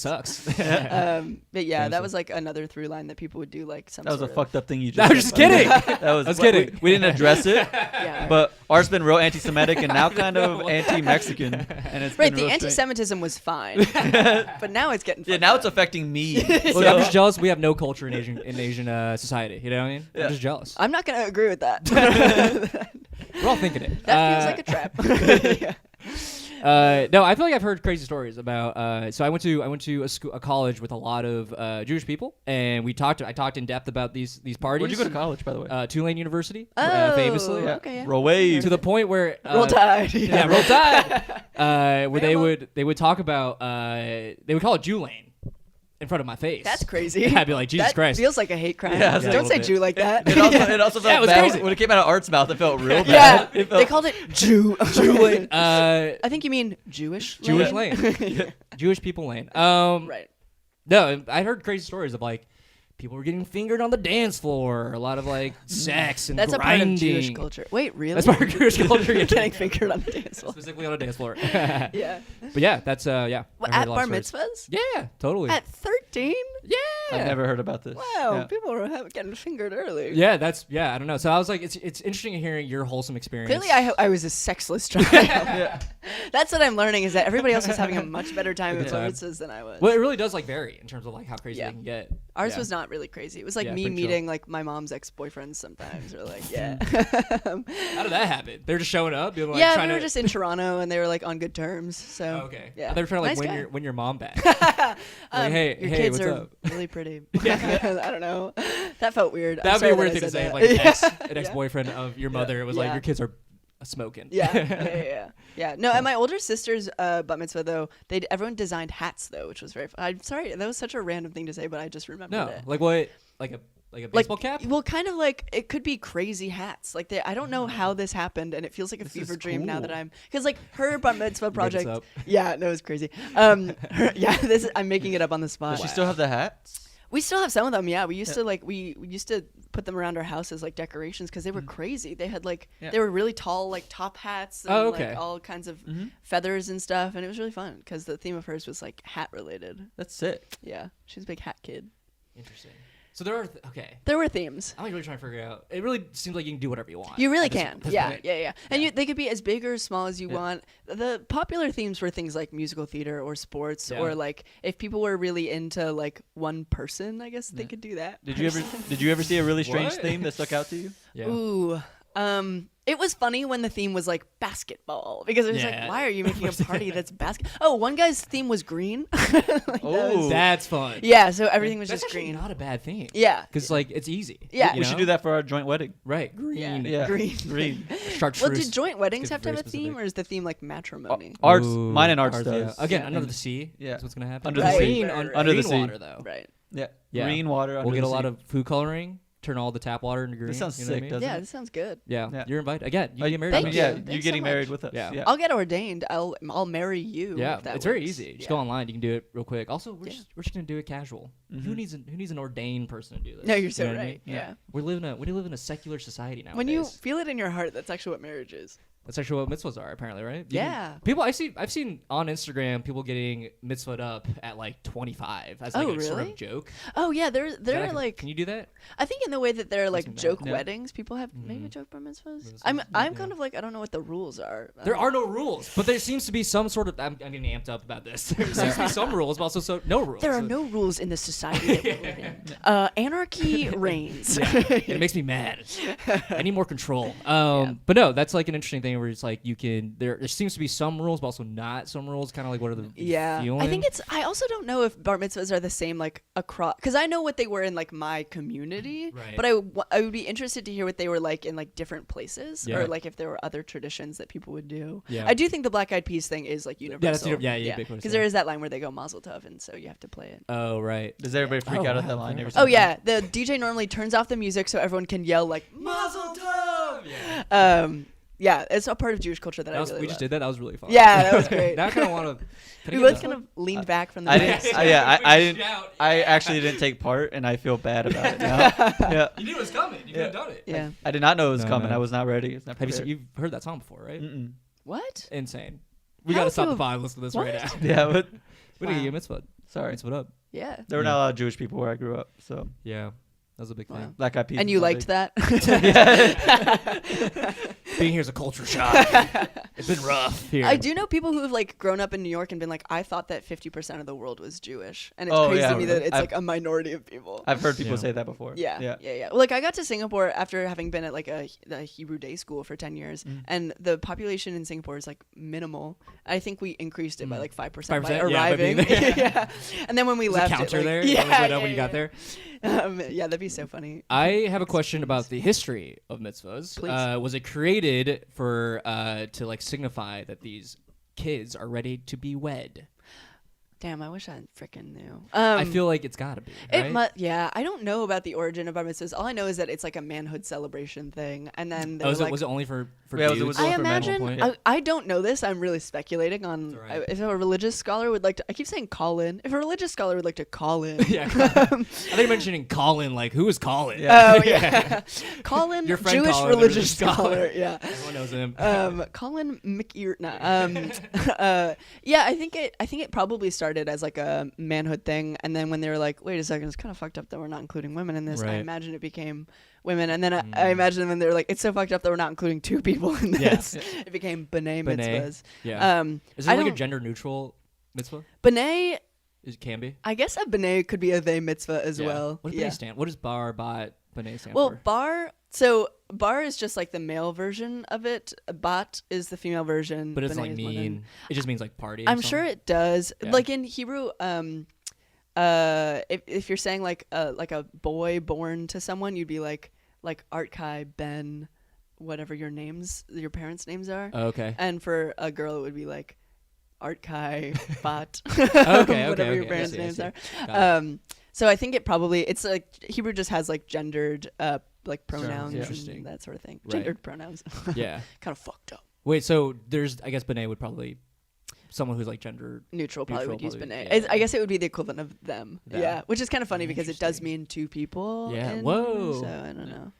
sucks. But yeah, Famously. that was like another through line that people would do like some That was a sort of- fucked up thing you just I was said, just by the way. kidding. That was, I was kidding. We didn't address it, Yeah. but ours been real anti-Semitic and now kind of anti-Mexican. And it's Right, been the real strange. anti-Semitism was fine, but now it's getting Yeah, fucked now up. it's affecting me. Look, So- I'm just jealous. We have no culture in Asian society. You know what I mean? Yeah. I'm just jealous. I'm not gonna agree with that. We're all thinking it. That feels like a trap. Yeah. No, I feel like I've heard crazy stories about. So I went to a college with a lot of Jewish people, and I talked in depth about these parties. Where'd you go to college, by the way? Tulane University, Oh, famously. okay. Yeah. Roll wave. To the point where Roll Tide. yeah, Roll Tide. Where they would talk about they would call it Jew Lane in front of my face. That's crazy. I'd be like, Jesus that Christ. feels like a hate crime. Yeah, a Don't little say bit. Jew like that. It also Yeah, it felt was bad crazy. when it came out of Art's mouth. It felt real Yeah, bad. they called it Jew. Lane. I think you mean Jewish. Jewish Lane. Lane. Jewish people lane. Right. No, I heard crazy stories of like people were getting fingered on the dance floor. A lot of like sex and That's grinding. a part of Jewish culture. Wait, really? That's part of Jewish culture. Getting fingered on the dance floor. Specifically on a dance floor. Yeah. But yeah, that's yeah. Well, I've heard at a lot bar of stories. mitzvahs? Yeah, totally. At 13? Yeah. I've never heard about this. Wow, Yeah. people were getting fingered early. Yeah, I don't know. So I was like, it's interesting hearing your wholesome experience. Clearly, I was a sexless child. That's what I'm learning, is that everybody else was having a much better time at bar mitzvahs than I was. Well, it really does like vary in terms of like how crazy Yeah. they can get. Ours Yeah. was not really crazy. It was like Yeah, me pretty chill. meeting like my mom's ex-boyfriends sometimes, or like How did that happen? They're just showing up. Being, like, yeah, trying we were to... just in Toronto and they were like on good terms. So Oh, okay. yeah, They were trying to like Nice guy. win your mom back. Like, hey, your hey, kids what's are up? really pretty. I don't know. That felt weird. That would be a weird thing to say. Like an ex-boyfriend of your mother. It was like Yeah. your kids are smoking. Yeah. No, and my older sister's bat mitzvah though, everyone designed hats though, which was very fun. I'm sorry, that was such a random thing to say, but I just remembered No, it. like what? Like a baseball cap? Well, kind of like it could be crazy hats. Like I don't know how this happened, and it feels like a This fever is dream now that cool. I'm because like her bat mitzvah made this project. up. Yeah, no, it's crazy. I'm making it up on the spot. Does she still have the hats? We still have some of them. Yeah, we used to like we used to put them around our house as like decorations because they were crazy. They had like they were really tall like top hats and like all kinds of feathers and stuff, and it was really fun because the theme of hers was like hat related. That's sick. Yeah, she's a big hat kid. Interesting. So there are okay. There were themes. I'm like really trying to figure out. It really seems like you can do whatever you want. You really at this- can. this Yeah, point. yeah. And they could be as big or as small as you Yeah. want. The popular themes were things like musical theater or sports, Yeah. or like if people were really into like one person, I guess they could do that. Did you ever see a really strange What? theme that stuck out to you? Yeah. Ooh. It was funny when the theme was like basketball because it was Yeah. like, why are you making a party that's basket? Oh, one guy's theme was green. Like, that was- That's fun. yeah. So everything was That's just actually green. not a bad theme. Yeah. Because like it's easy. Yeah. You We should know? do that for our joint wedding. Right. Green. Yeah. Green. Green. Chartreuse. Well, did joint weddings It's have to have very a theme, specific. or is the theme like matrimony? Arts, Ooh, mine and arts yeah. does. Again, Yeah. under the sea. Yeah. That's what's gonna happen. Under the sea. Green, Right, un- right. Under the green sea. water though. Right. Yeah. Yeah. Green water. We'll under get a the lot sea. of food coloring. Turn all the tap water into green. This sounds you know what I sick, mean? doesn't Yeah, it? this sounds good. Yeah. Yeah. You're invited again. You get married. Thank on you. us. Yeah, Thanks you so getting married much. with us. Yeah. Yeah. I'll get ordained. I'll marry you. Yeah, if that it's very works. easy. Just Yeah. go online. You can do it real quick. Also, we're Yeah. just gonna do it casual. Who needs an ordained person to do this? No, you're You so know what I right. mean? Yeah. We live in a secular society now. When you feel it in your heart, that's actually what marriage is. that's actually what mitzvahs are, apparently, right? Yeah. People I've seen on Instagram people getting mitzvahed up at like 25 as like Oh, a sort really? of joke. Oh yeah, Is that they're actually- like can you do that? I think in the way that they're like me mad. joke Yeah. weddings, people have maybe joke bar mitzvahs. Mitzvahs, I'm yeah. kind of like I don't know what the rules are. There are no rules, but there seems to be some sort of. I'm getting amped up about this. There seems to be some rules, but also no rules. There are no rules in the society that we live in. Anarchy reigns. It makes me mad. I need more control. But no, that's like an interesting thing where it's like you can. There seems to be some rules, but also not some rules. Kind of like what are the Yeah, feeling? I think it's. I also don't know if bar mitzvahs are the same like across, because I know what they were in like my community, Right. but I would be interested to hear what they were like in like different places, Yeah. or like if there were other traditions that people would do. Yeah. I do think the Black Eyed Peas thing is like universal. ubiquitous, because yeah. there is that line where they go Mazel Tov, and so you have to play it. Oh right. Does everybody freak Oh, out at wow, that line? fair. every Oh single yeah, time? the DJ normally turns off the music so everyone can yell like Mazel Tov. Yeah. Yeah, it's a part of Jewish culture that I really We just love. did that. That was really fun. Yeah, that was great. Now I kind of want to. We both kind of leaned back from the I mic. didn't. I didn't. Shout. I actually didn't take part, and I feel bad about it now. Yeah. You knew it was coming. You could have done it. Yeah. I did not know it was No, coming. no. I was not ready. It's not Have you prepared. you've heard that song before, right? Mm-mm. What? Insane. We How gotta would stop you the have- pod and listen to this right What? now. Yeah, but We didn't Wow. get mitzvah. sorry. Mitzvah up. Yeah. There were Yeah. not a lot of Jewish people where I grew up, so Yeah, that was a big Wow. thing. Black Eyed Peas. And is you not liked big. that? Being here is a culture shock. It's been rough here. I do know people who have like grown up in New York and been like, I thought that 50% of the world was Jewish, and it's crazy to me that it's like a minority of people. I've heard people say that before. Yeah. Well, like I got to Singapore after having been at like a Hebrew day school for 10 years, and the population in Singapore is like minimal. I think we increased it by like 5% by arriving. Yeah. And then when we left, counter it, like, there. Yeah, when you got there. Yeah, that'd be so funny. I have a question about the history of mitzvahs. Please. Was it created for to like signify that these kids are ready to be wed? Damn, I wish I freaking knew. I feel like it's gotta be. Right? Yeah, I don't know about the origin of bar mitzvahs. All I know is that it's like a manhood celebration thing, and then was it only for Yeah, dudes? it was I for men at one imagine. point. I don't know this. I'm really speculating on That's all right. if a religious scholar would like to. I keep saying call in. If a religious scholar would like to call in. Yeah. I think you're mentioning Colin. Like, who is Colin? Oh yeah, Colin, Your friend Jewish Colin, the religious religious scholar. Yeah. Everyone knows him. Colin McEar. Yeah, I think it probably started as like a manhood thing, and then when they were like, wait a second, it's kind of fucked up that we're not including women in this. I Right. imagine it became women, and then I imagine when they were like, it's so fucked up that we're not including two people in this. It became b'nai mitzvahs. Yeah. Is I it like a don't- gender neutral mitzvah? B'nai. It can be. I guess a b'nai could be a they mitzvah as Yeah. well. What does Yeah. b'nai stand? What does bar, bat, b'nai stand Well, for? bar. So bar is just like the male version of it. Bat is the female version. But it's b'nai like is women. mean. It just means like party. or I'm sure something? it does. Yeah. Like in Hebrew, if you're saying like a boy born to someone, you'd be like Artkai, Ben, whatever your parents' names are. Oh, okay. And for a girl, it would be like Artkai, Bat, Okay. whatever your I parents' see, names I are. see. Got it. So I think it's like Hebrew just has like gendered like pronouns Interesting. and that sort of thing. Right. Gendered pronouns. Yeah. Kind of fucked up. Wait. So I guess b'nai would probably someone who's like gender. Neutral probably would use Neutral b'nai. probably, yeah. I guess it would be the equivalent of them. Them. Yeah, which is kind of funny because it does Interesting. mean two people. Yeah. in Whoa. Hebrew, so I don't know.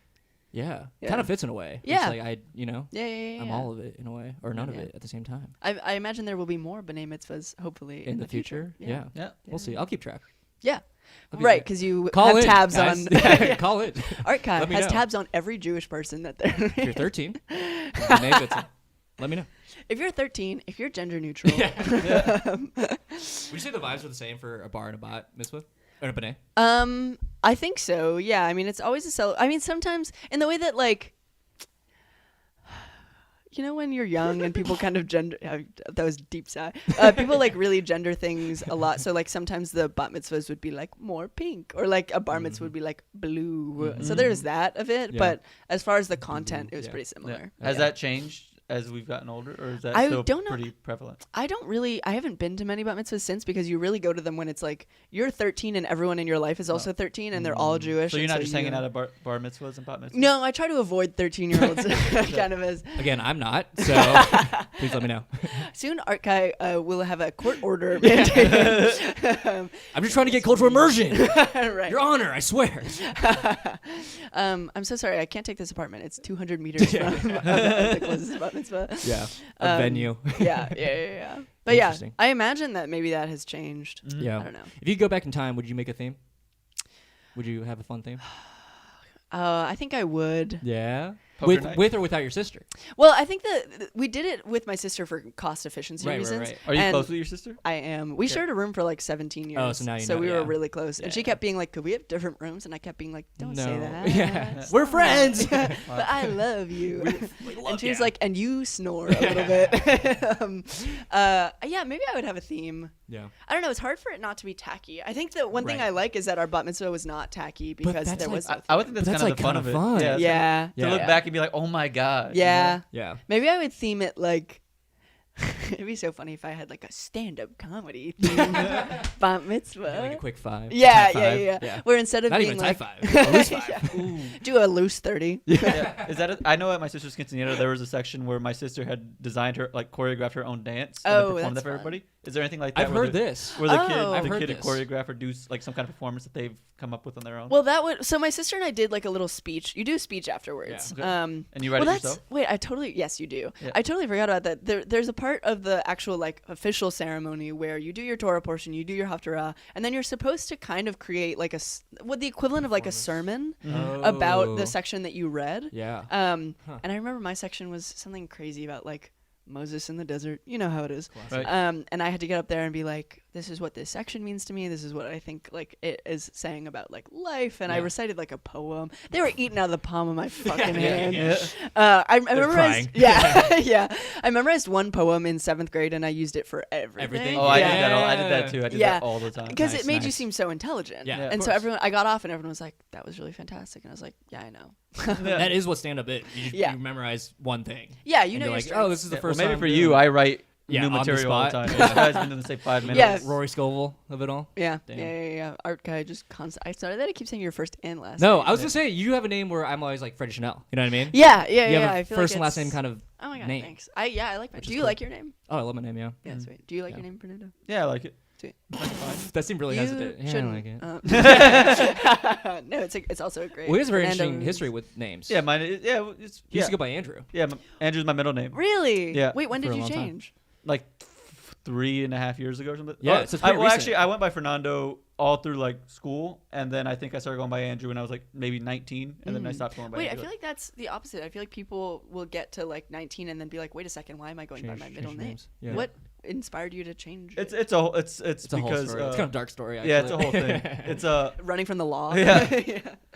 Yeah. Yeah. Kind of fits in a way. Yeah. It's like Yeah. I'm all of it in a way, or none of Yeah. it at the same time. I imagine there will be more b'nai mitzvahs hopefully In the future. Yeah. Yeah. We'll see. I'll keep track. Yeah. I'll be Right, there. because you Call have in, tabs guys. on. Yeah, call it. Archive Let me has know. tabs on every Jewish person that they're. If you're 13, b'nai fits in. Let me know. If you're 13, if you're gender neutral. Would you say the vibes are the same for a bar and a bat mitzvah? Or a b'nai? I think so. Yeah. I mean, it's always I mean, sometimes in the way that like. You know, when you're young and people kind of gender, that was deep sigh. People like really gender things a lot. So like sometimes the bat mitzvahs would be like more pink, or like a bar mitzvah would be like blue. So there's that of it. Yeah. But as far as the content, it was Yeah. pretty similar. Has Yeah. that changed as we've gotten older, or is that I still don't know. pretty prevalent? I haven't been to many bat mitzvahs since, because you really go to them when it's like you're 13 and everyone in your life is also 13 and they're all Jewish. So you're and not just hanging you- out at bar mitzvahs and bat mitzvahs? No, I try to avoid 13-year-olds kind of as. Again, I'm not. So please let me know. Soon Artkai will have a court order mandating. I'm just trying to get cultural immersion. Right. Your Honor, I swear. I'm so sorry, I can't take this apartment. It's 200 meters from the closest bat mitzvah. Yeah. A venue. Yeah. But yeah, Interesting. I imagine that maybe that has changed. Yeah. I don't know. If you could go back in time, would you make a theme? Would you have a fun theme? I think I would. Yeah. Poker night? With or without your sister? Well, I think that we did it with my sister for cost efficiency Right, reasons. right. Are you and close with your sister? I am. We shared a room for like 17 years. Oh, so now you know, we were yeah. really close. And she Yeah. kept being like, could we have different rooms? And I kept being like, don't say No. that. Yeah. Stop. We're friends. But I love you. And she was like, and you snore a little bit. Yeah, maybe I would have a theme. Yeah. I don't know. It's hard for it not to be tacky. I think that one thing Right. I like is that our bat mitzvah was not tacky because that's there like- was no I would think But that's that's kind like of the fun kinda of it. fun. Yeah. Yeah. To look Yeah. back and be like, oh my god. Yeah. Yeah. Maybe I would theme it like. It'd be so funny if I had like a stand-up comedy theme bat mitzvah. Like a quick five. Yeah, Type five. yeah. Where instead of Not being even like type five. A loose five. do a loose 30. Yeah. Is that? I know at my sister's quinceañera there was a section where my sister had designed her, like, choreographed her own dance and Oh, then performed that that's for fun. everybody. Is there anything like that? I've where heard the- this. Where the Oh. kid, I've the heard kid and this. choreographer do like some kind of performance that they've come up with on their own. Well, that would. So my sister and I did like a little speech. You do a speech afterwards. Yeah. Okay. And you write well, it that's yourself? wait. Yes, you do. Yeah. I totally forgot about that. There's a part of the actual like official ceremony where you do your Torah portion, you do your Haftarah, and then you're supposed to kind of create like what the equivalent of like a sermon about the section that you read. Yeah. And I remember my section was something crazy about like Moses in the desert. You know how it is. Right. And I had to get up there and be like, this is what this section means to me. This is what I think like it is saying about like life. And I recited like a poem. They were eating out of the palm of my fucking hand. I memorized. Yeah, yeah. I memorized one poem in 7th grade, and I used it for everything. Oh, I did that. I did that too. I did that all the time. Because it made you seem so intelligent. Yeah, and so I got off, and everyone was like, "That was really fantastic." And I was like, "Yeah, I know." That is what stand-up is. You memorize one thing. Yeah, you and know. you're like, oh, this is the first maybe time for doing you, it. I write Yeah, new on the material all the spot. time. This guy's been doing the same 5 minutes. Yeah. Rory Scovel of it all. Yeah, Damn. yeah. Art guy just constant. I started that. I keep saying your first and last. No, name. I was gonna say you have a name where I'm always like Freddie Chanel. You know what I mean? Yeah. You have I a feel first like and last it's- name kind of Oh my god, name. thanks. I like my. Which Do is you cool. like your name? Oh, I love my name. Yeah. Yeah, sweet. Do you like your name, Fernando? Yeah, I like it. Sweet. That seemed really You hesitant. Yeah, I shouldn't. like it. No, it's also a great. Well, he has a very interesting Fernando. history with names. Yeah, mine. It's He used to go by Andrew. Yeah, Andrew's my middle name. Really? Yeah. Wait, when For did a you long time. change? Like 3.5 years ago or something. Yeah, Oh, so it's pretty well, recent. actually, I went by Fernando all through like school, and then I think I started going by Andrew when I was like maybe 19, and then I stopped going by Wait, I Andrew. feel like that's the opposite. I feel like people will get to like 19 and then be like, wait a second, why am I going by my middle Change name? names. Yeah. What inspired you to change? It's it? it's a it's It's a whole because story. It's kind of a dark story. Actually. yeah, it's a whole thing. It's a Running from the law. Yeah.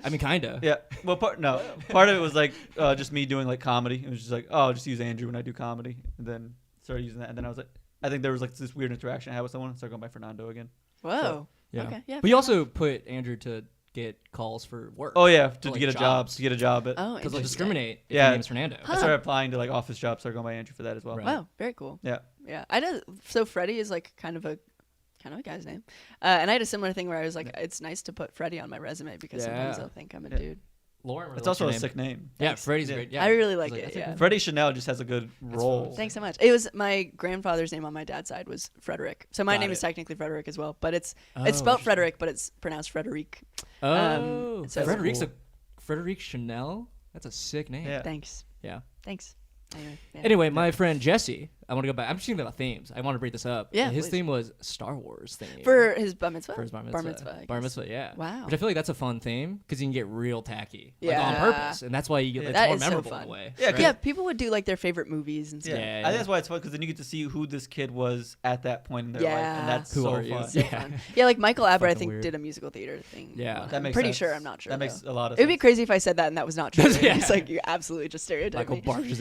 I mean, kinda. yeah. Well, part of it was like just me doing like comedy. It was just like, oh, I'll just use Andrew when I do comedy, and then started using that, and then I was like, I think there was like this weird interaction I had with someone, started going by Fernando again. Whoa. Yeah. Okay. Yeah. But you also put Andrew to get calls for work. Oh yeah, to like get a jobs. to get a job at. Oh, Because they'll interesting. discriminate if Yeah. your name's Fernando. Huh. I started applying to like office jobs, started going by Andrew for that as well. Right. Wow. Very cool. Yeah. Yeah. I did. So Freddie is like kind of a guy's name, and I had a similar thing where I was like, it's nice to put Freddie on my resume because sometimes Yeah. they'll think I'm a Yeah. dude. Lauren, It's also a sick name. Yeah, Freddie's Yeah. great. Yeah. I really like was it, that's a yeah. good- Freddie Chanel just has a good role. fun. Thanks so much. It was my grandfather's name on my dad's side was Frederick. So my Got name it. is technically Frederick as well, but it's Oh, spelled interesting. Frederick, but it's pronounced Frederic. Oh, so- Frederic Cool. Frederic Chanel. That's a sick name. Yeah. Thanks. Yeah. Thanks. Anyway, yeah. Anyway, my friend Jesse, I want to go back. I'm just thinking about themes. I want to bring this up. Yeah, And his please. theme was Star Wars theme. For his bar mitzvah? For his bar mitzvah. Bar mitzvah. I Bar guess. mitzvah, yeah. Wow. Which I feel like that's a fun theme because you can get real tacky. Like on Yeah. purpose. And that's why you get it's That more is so memorable fun. in a way. Yeah, right? Yeah, people would do like their favorite movies and Yeah. stuff. Yeah, I yeah. think that's why it's fun because then you get to see who this kid was at that point in their life, Yeah. and that's Who so are you? fun. So Yeah. fun. Yeah, like Michael Aber, I Fucking think, weird. did a musical theater thing. Yeah. That makes Pretty sense. sure. I'm not sure. That makes though. a lot of It would be sense. crazy if I said that and that was not true. Yeah. It's like you absolutely just stereotyped Michael me. Barges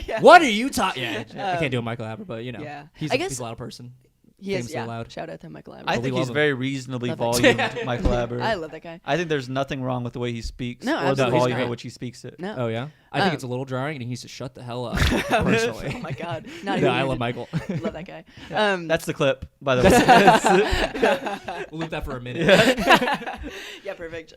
Yeah. What are you talking? Yeah, I can't do a Michael Aber, but you know, Yeah. he's, I he's guess- a loud person. He is, famously yeah. loud. Shout out to Michael Aber. I But we think love he's him. very reasonably Love volumed, it. Michael Aber. I love that guy. I think there's nothing wrong with the way he speaks No, or the absolutely. He's volume great. at which he speaks it. No. Oh yeah, I think Um, it's a little jarring, and he needs to shut the hell up. Personally, Oh my God. no, Not even I love muted. Michael. Love that guy. That's the clip, by the way. We'll leave that for a minute. Yeah, perfect.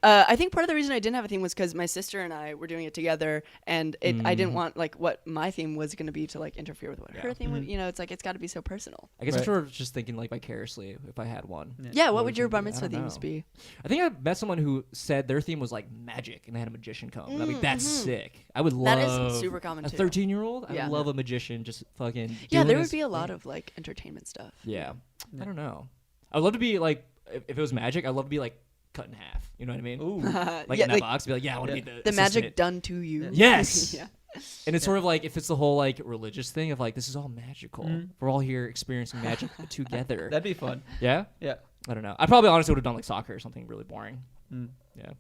I think part of the reason I didn't have a theme was because my sister and I were doing it together, and I didn't want like what my theme was going to be to like interfere with what her theme would. You know, it's like it's got to be so personal. I guess Right. I'm sort of just thinking like vicariously if I had one. Yeah, what What would would your you bar do? I mitzvah don't themes know. be? I think I met someone who said their theme was like magic, and they had a magician come. And I'm like, that's sick. I would That love is super common a too. 13-year-old. I Yeah. would love a magician just fucking. Yeah, doing there would his be a lot thing. of like entertainment stuff. Yeah. I don't know. I'd love to be like if it was magic. I'd love to be like cut in half. You know what I mean? Ooh. Like yeah, in that box, be like, yeah, I want to be the the magic assistant. done to you. Yes. Yeah. And it's sort of like if it's the whole like religious thing of like this is all magical. Mm-hmm. We're all here experiencing magic together. That'd be fun. Yeah. Yeah. I don't know. I probably honestly would have done like soccer or something really boring. Mm. Yeah.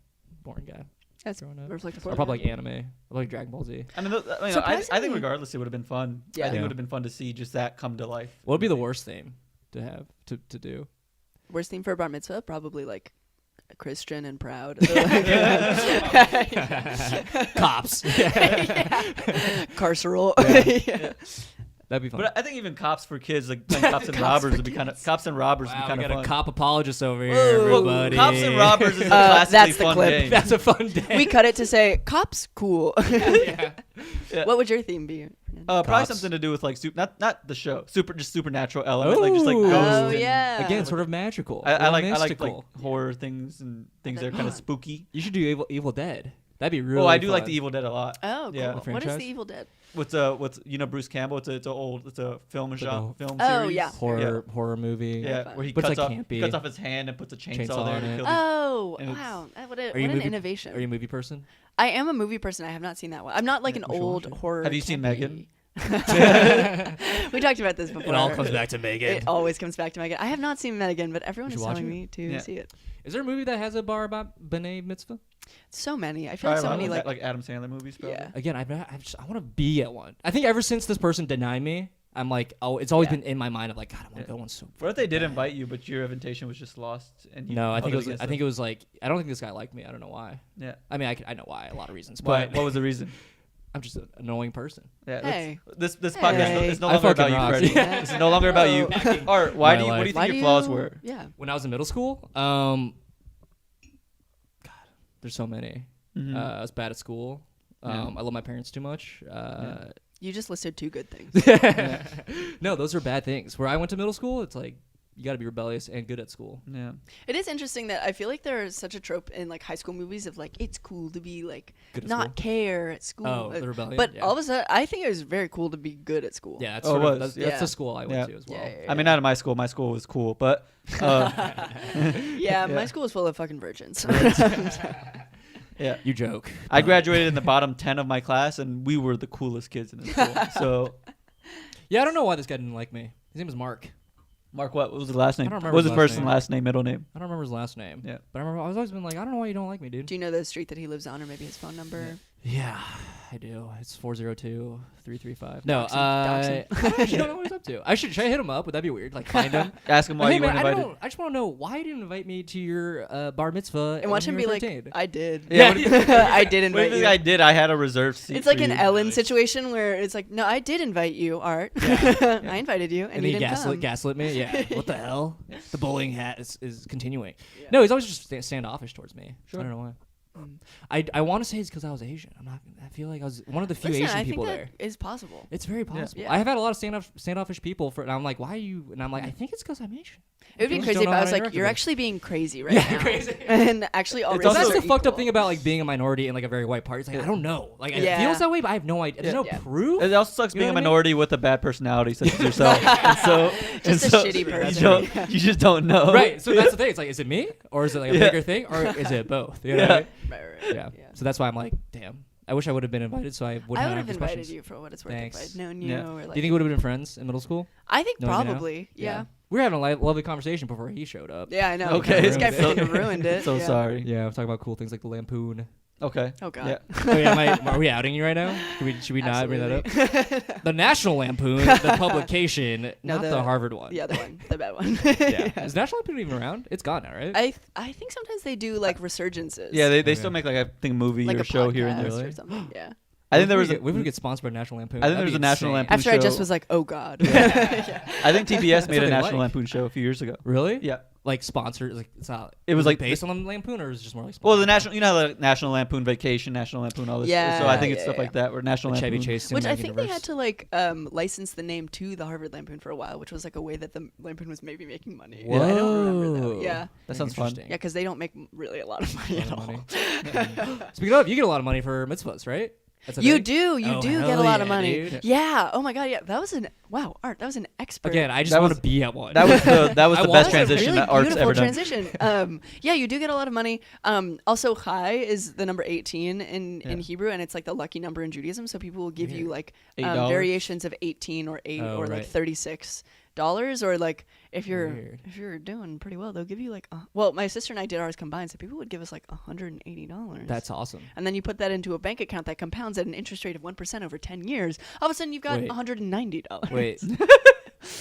Boring guy. That's Growing up. reflective. Or probably like anime. Or like Dragon Ball Z. I mean, I think Surprisingly- regardless, it would have been fun. Yeah. I think Yeah. it would have been fun to see just that come to life. What would be the worst thing to have to do? Worst theme for a bar mitzvah? Probably like Christian and proud. Cops. Carceral. Yeah. That'd be fun. But I think even cops for kids, like playing cops and robbers, would be kind of cops and robbers would be Wow, we kind got of a fun. cop apologist over here, Whoa. everybody. Cops and robbers is a classically that's the fun clip. game. That's a fun day. We cut it to say cops cool. Yeah. Yeah. What would your theme be? Probably Cops. something to do with like not the show, just supernatural element, like just like Ooh. ghosts. Oh and- yeah. Again, sort of magical. I like mystical. like horror things and things that are kind of spooky. You should do Evil Dead. That'd be really. Oh, I do fun. like the Evil Dead a lot. Oh, cool. Yeah. What is Franchise? the Evil Dead? What's Bruce Campbell? It's a film Like genre, film Oh, series. yeah. horror movie. Yeah, fun. where he But it's, cuts like, off campy. his hand and puts a chainsaw Chainsaw there on to it. kill Oh, And it's- wow. What Are an you a movie- innovation. Are you a movie person? I am a movie person. I have not seen that one. I'm not like Yeah, an we should old watch it. horror. Have you seen campy- Megan? We talked about this before. It all comes back to Megan. It always comes back to Megan. I have not seen Megan, but everyone We is should watch telling it? me to Yeah. see it. Is there a movie that has a bar about B'nai Mitzvah? So many. I feel like so many like Adam Sandler movies. Probably. yeah. Again, I want to be at one. I think ever since this person denied me, I'm like, oh, it's always Yeah. been in my mind of like, God, I want to go one so. What if they did invite you, but your invitation was just lost? And you No, I held think it was. against I think them? it was like I don't think this guy liked me. I don't know why. Yeah. I mean, I know why. A lot of reasons, Why? but What was the reason? I'm just an annoying person. Yeah. Hey. This podcast is no I longer about fucking you, rock. Freddie. Yeah. This is no longer about you. Art, why My do you? What do life. you Why think do your flaws you- were? Yeah. When I was in middle school, God, there's so many. Mhm. I was bad at school. Yeah. I love my parents too much. You just listed two good things. No, those are bad things. Where I went to middle school, it's like you got to be rebellious and good at school. Yeah. It is interesting that I feel like there is such a trope in like high school movies of like it's cool to be like Good at not school. care at school. Oh, the rebellion. But yeah. all of a sudden, I think it was very cool to be good at school. Yeah, that's, Oh, sort it of, was, that's, yeah. that's the school I went Yeah. to as well. Yeah, I mean, not in my school. My school was cool, but Yeah, my school was full of fucking virgins. yeah. You joke. I graduated in the bottom 10 of my class, and we were the coolest kids in the school. So, Yeah, I don't know why this guy didn't like me. His name was Mark. Mark, what was the last name? I don't What remember was his his last first and name. last name, middle name? I don't remember his last name. Yeah. But I remember I was always been like, I don't know why you don't like me, dude. Do you know the street that he lives on, or maybe his phone number? Yeah, I do. It's 402-335. No, Dox him. I actually don't know what he's up to. Should I hit him up? Would that be weird? Like find him? Ask him why Hey, you man, weren't invited. I just want to know why you didn't invite me to your bar mitzvah And watch when him you be were like, 13. I did. Yeah, what do you- I did What invite do you think you. I did? I had a reserved seat. It's like for an you. Ellen situation where it's like, no, I did invite you, Art. I invited you, and And you he didn't gaslit come. me. Yeah. What the hell? The bullying hat is continuing. Yeah. No, he's always just standoffish towards me. Sure. I don't know why. Mm. I want to say it's because I was Asian. I feel like I was one of the few Listen, Asian I people think there. that is possible. It's very possible. Yeah. I have had a lot of standoffish people and I'm like, why are you? And I'm like, I think it's because I'm Asian. It would be People just crazy don't if know I how was to like, interact you're with actually being crazy right Yeah, now. crazy. And actually, all Well, races that's are the fucked up equal. thing about like being a minority in like a very white party. It's like I don't know. Like Yeah. it feels that way, but I have no idea. There's no Yeah. proof. It also sucks You know being a what I mean? minority with a bad personality such as yourself. And so, Just and a so shitty you person. don't- You just don't know. Right. So that's the thing. It's like, is it me or is it like a Yeah. bigger thing or is it both? You know Yeah. what I mean? Right. Yeah. So that's why I'm like, damn. I wish I would have been invited, so I wouldn't I have would have these invited questions. you for what it's worth Thanks. if I'd known you. Yeah. Or like, Do you think we would have been friends in middle school? I think Knowing you now? probably. Yeah. We were having a lovely conversation before he showed up. Yeah, I know. Okay. This guy Ruined freaking ruined it. So yeah. sorry. Yeah, I'm talking about cool things like the Lampoon. Okay. Oh god. Yeah. Oh yeah, are we outing you right now? Should we not bring that up? The National Lampoon, the publication, No, not the Harvard one. The other one, the bad one. Yeah. Is National Lampoon even around? It's gone now, right? I think sometimes they do like resurgences. Yeah, they Okay. still make like I think a movie like or a show here and podcast there. or something. Yeah. I think there was we a, would get sponsored by National Lampoon. I think That'd there was be a National insane. Lampoon After I just show. was like, oh god. I think TBS That's made what a they National like. Lampoon show a few years ago. Really? Yeah. Like sponsored? Like it's not. It was like based on the Lampoon, or is it just more like Well, the sponsored? national, you know, how the National Lampoon Vacation, National Lampoon, all this. Yeah, So I think it's yeah, stuff yeah. like that. Where National The Chevy Lampoon. Chase Which I cinematic think they universe. had to like license the name to the Harvard Lampoon for a while, which was like a way that the Lampoon was maybe making money. Whoa. I don't remember though. Yeah. That sounds fun. Interesting. Yeah, because they don't make really a lot of money A at lot all. of money. Speaking of, you get a lot of money for mitzvahs, right? That's a You thing? do Oh, get hell a lot of yeah, money. dude. Yeah. Oh my god. Yeah. That was Art. That was an expert. Again, I just That want was- to be at one. That was the I best want- That's a transition really that Art's beautiful ever done. transition. Yeah, you do get a lot of money. Also, Chai is the number 18 in Yeah. Hebrew, and it's like the lucky number in Judaism. So people will give you like $8. variations of 18 or 8 Oh, or right. like $36, or like if Weird. you're doing pretty well, they'll give you like well, my sister and I did ours combined, so people would give us like $180. That's awesome. And then you put that into a bank account that compounds at an interest rate of 1% over 10 years. All of a sudden, you've got Wait. $190. Wait.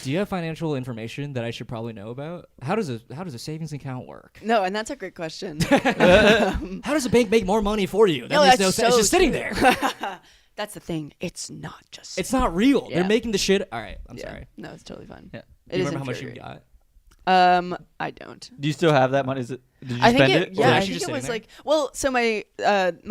Do you have financial information that I should probably know about? How does a savings account work? No, and that's a great question. How does a bank make more money for you? That No, makes that's no sense. It's so just sitting true. there. That's the thing. It's not just. It's not real. Yeah. They're making the shit. All right, I'm Yeah. sorry. No, it's totally fine. Yeah. Do you It is remember how much you infuriating. got? I don't. Do you still have that money? Did you I think spend it? yeah, Or I actually think just it was sitting like, well, so my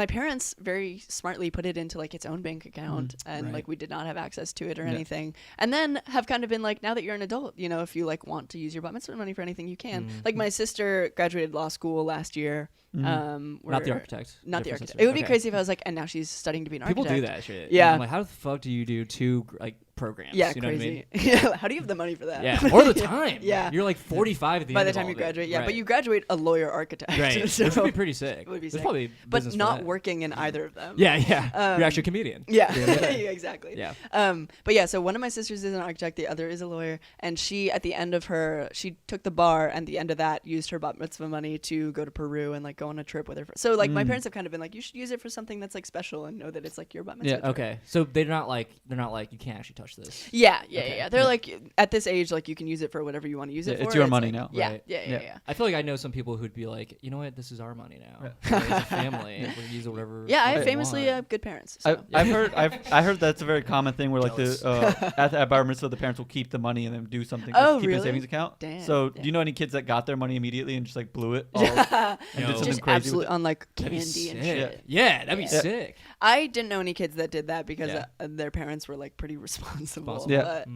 parents very smartly put it into like its own bank account, and Right. like we did not have access to it or Yeah. anything. And then have kind of been like, now that you're an adult, you know, if you like want to use your bat mitzvah money for anything, you can. Like my sister graduated law school last year. Not the where- architect. Not the Different architect. sister. It would be Okay. crazy if I was like, and now she's studying to be an People architect. do that shit. Yeah. I'm like, how the fuck do you do two like programs? Yeah, you know crazy. What I mean? Yeah, how do you have the money for that? Yeah, or the time. Yeah. You're like 45 at the By end the of time all you of it. graduate, yeah, Right. but you graduate a lawyer architect, Right, so which would be pretty sick. would be There's sick. probably but business for not that. working in either of them. Yeah, yeah. You're actually a comedian. Yeah, exactly. Yeah. But yeah, so one of my sisters is an architect, the other is a lawyer, and she, at the end of she took the bar, and the end of that used her bat mitzvah money to go to Peru and like go on a trip with her. So like my parents have kind of been like, you should use it for something that's like special and know that it's like your bat mitzvah. Yeah, trip. Okay, so they're not like you can't actually touch this. Yeah. Okay. They're like, at this age, like you can use it for whatever you want to use it Yeah, for. it's your money like- now. Yeah, Right. yeah. I feel like I know some people who'd be like, you know what, this is our money now. Like, as a family, we use it whatever. Yeah, I we famously want. have good parents. So. I've heard that's a very common thing where like at bar mitzvah the parents will keep the money and then do something Oh, keep it in a really? savings account. Damn, So yeah. do you know any kids that got their money immediately and just like blew it all and No. did something Just crazy absolutely with it? on like That'd be candy and sick. shit. Yeah, that'd be Yeah. sick. I didn't know any kids that did that because Yeah. their parents were like pretty responsible. Yeah. But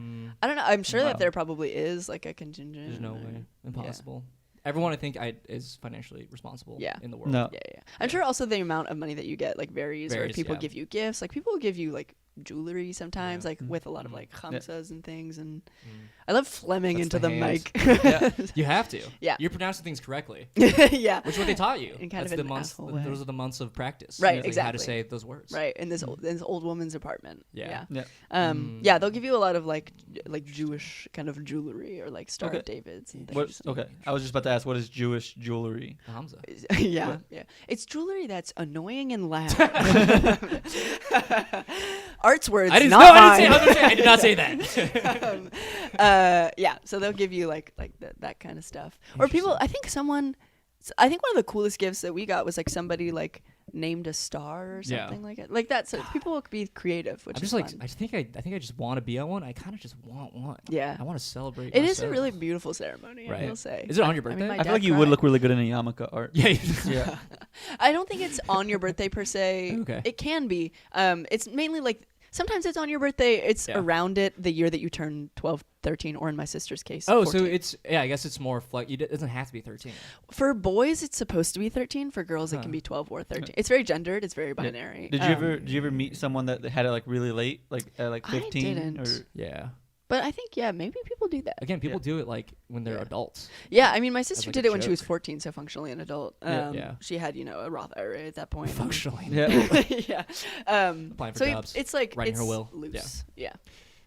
I don't know. I'm sure Wow. that there probably is like a contingent. There's no or- way. Impossible. Everyone I think is financially responsible Yeah. in the world. No. Yeah. I'm sure also the amount of money that you get like varies. Or Varies, people yeah. give you gifts. Like people will give you like jewelry sometimes, like with a lot of like chamsas and things. And I love Fleming That's into the the hand. mic. Yeah, you have to. Yeah. You're pronouncing things correctly, Yeah. which is what they taught you. In kind That's of the an months. asshole way. Those are the months of practice. Right, Like, how exactly. to say those words. Right, in this old woman's apartment. Yeah. Yeah. Yeah, they'll give you a lot of like Jewish kind of jewelry or like Star Okay. of Davids and What, things. okay, I was just about to ask, what is Jewish jewelry? Hamza. Yeah. It's jewelry that's annoying and loud. Art's words, I didn't. not No, mine. I did not say that. Yeah, so they'll give you like that kind of stuff. Or people, I think one of the coolest gifts that we got was like somebody like named a star or Yeah. something like it. Like that. So people will be creative, which I'm is just like, fun. I think I just want to be on one. I kind of just want one. Yeah. I want to celebrate. It is a myself. really beautiful ceremony, Right. I will say. Is it on your I mean, birthday? my I feel dad like you would cried. look really good in a yarmulke art. Yeah. Yeah. I don't think it's on your birthday per se. Okay. It can be. It's mainly like sometimes it's on your birthday. It's Yeah. around it the year that you turn 12, 13, or in my sister's case. Oh, 14. so it's I guess it's more it doesn't have to be 13. For boys, it's supposed to be 13. For girls, it can be 12 or 13. It's very gendered. It's very binary. Did you ever meet someone that had it like really late, like at like 15? didn't. Or Yeah. But I think maybe people do that. Again, people do it like when they're adults. Yeah, I mean, my sister like did a it when she was joke. 14, so functionally an adult. Yeah. She had a Roth IRA at that point. Functionally. yeah. Yeah. Applying for So jobs. it's like writing it's her will. loose. Yeah.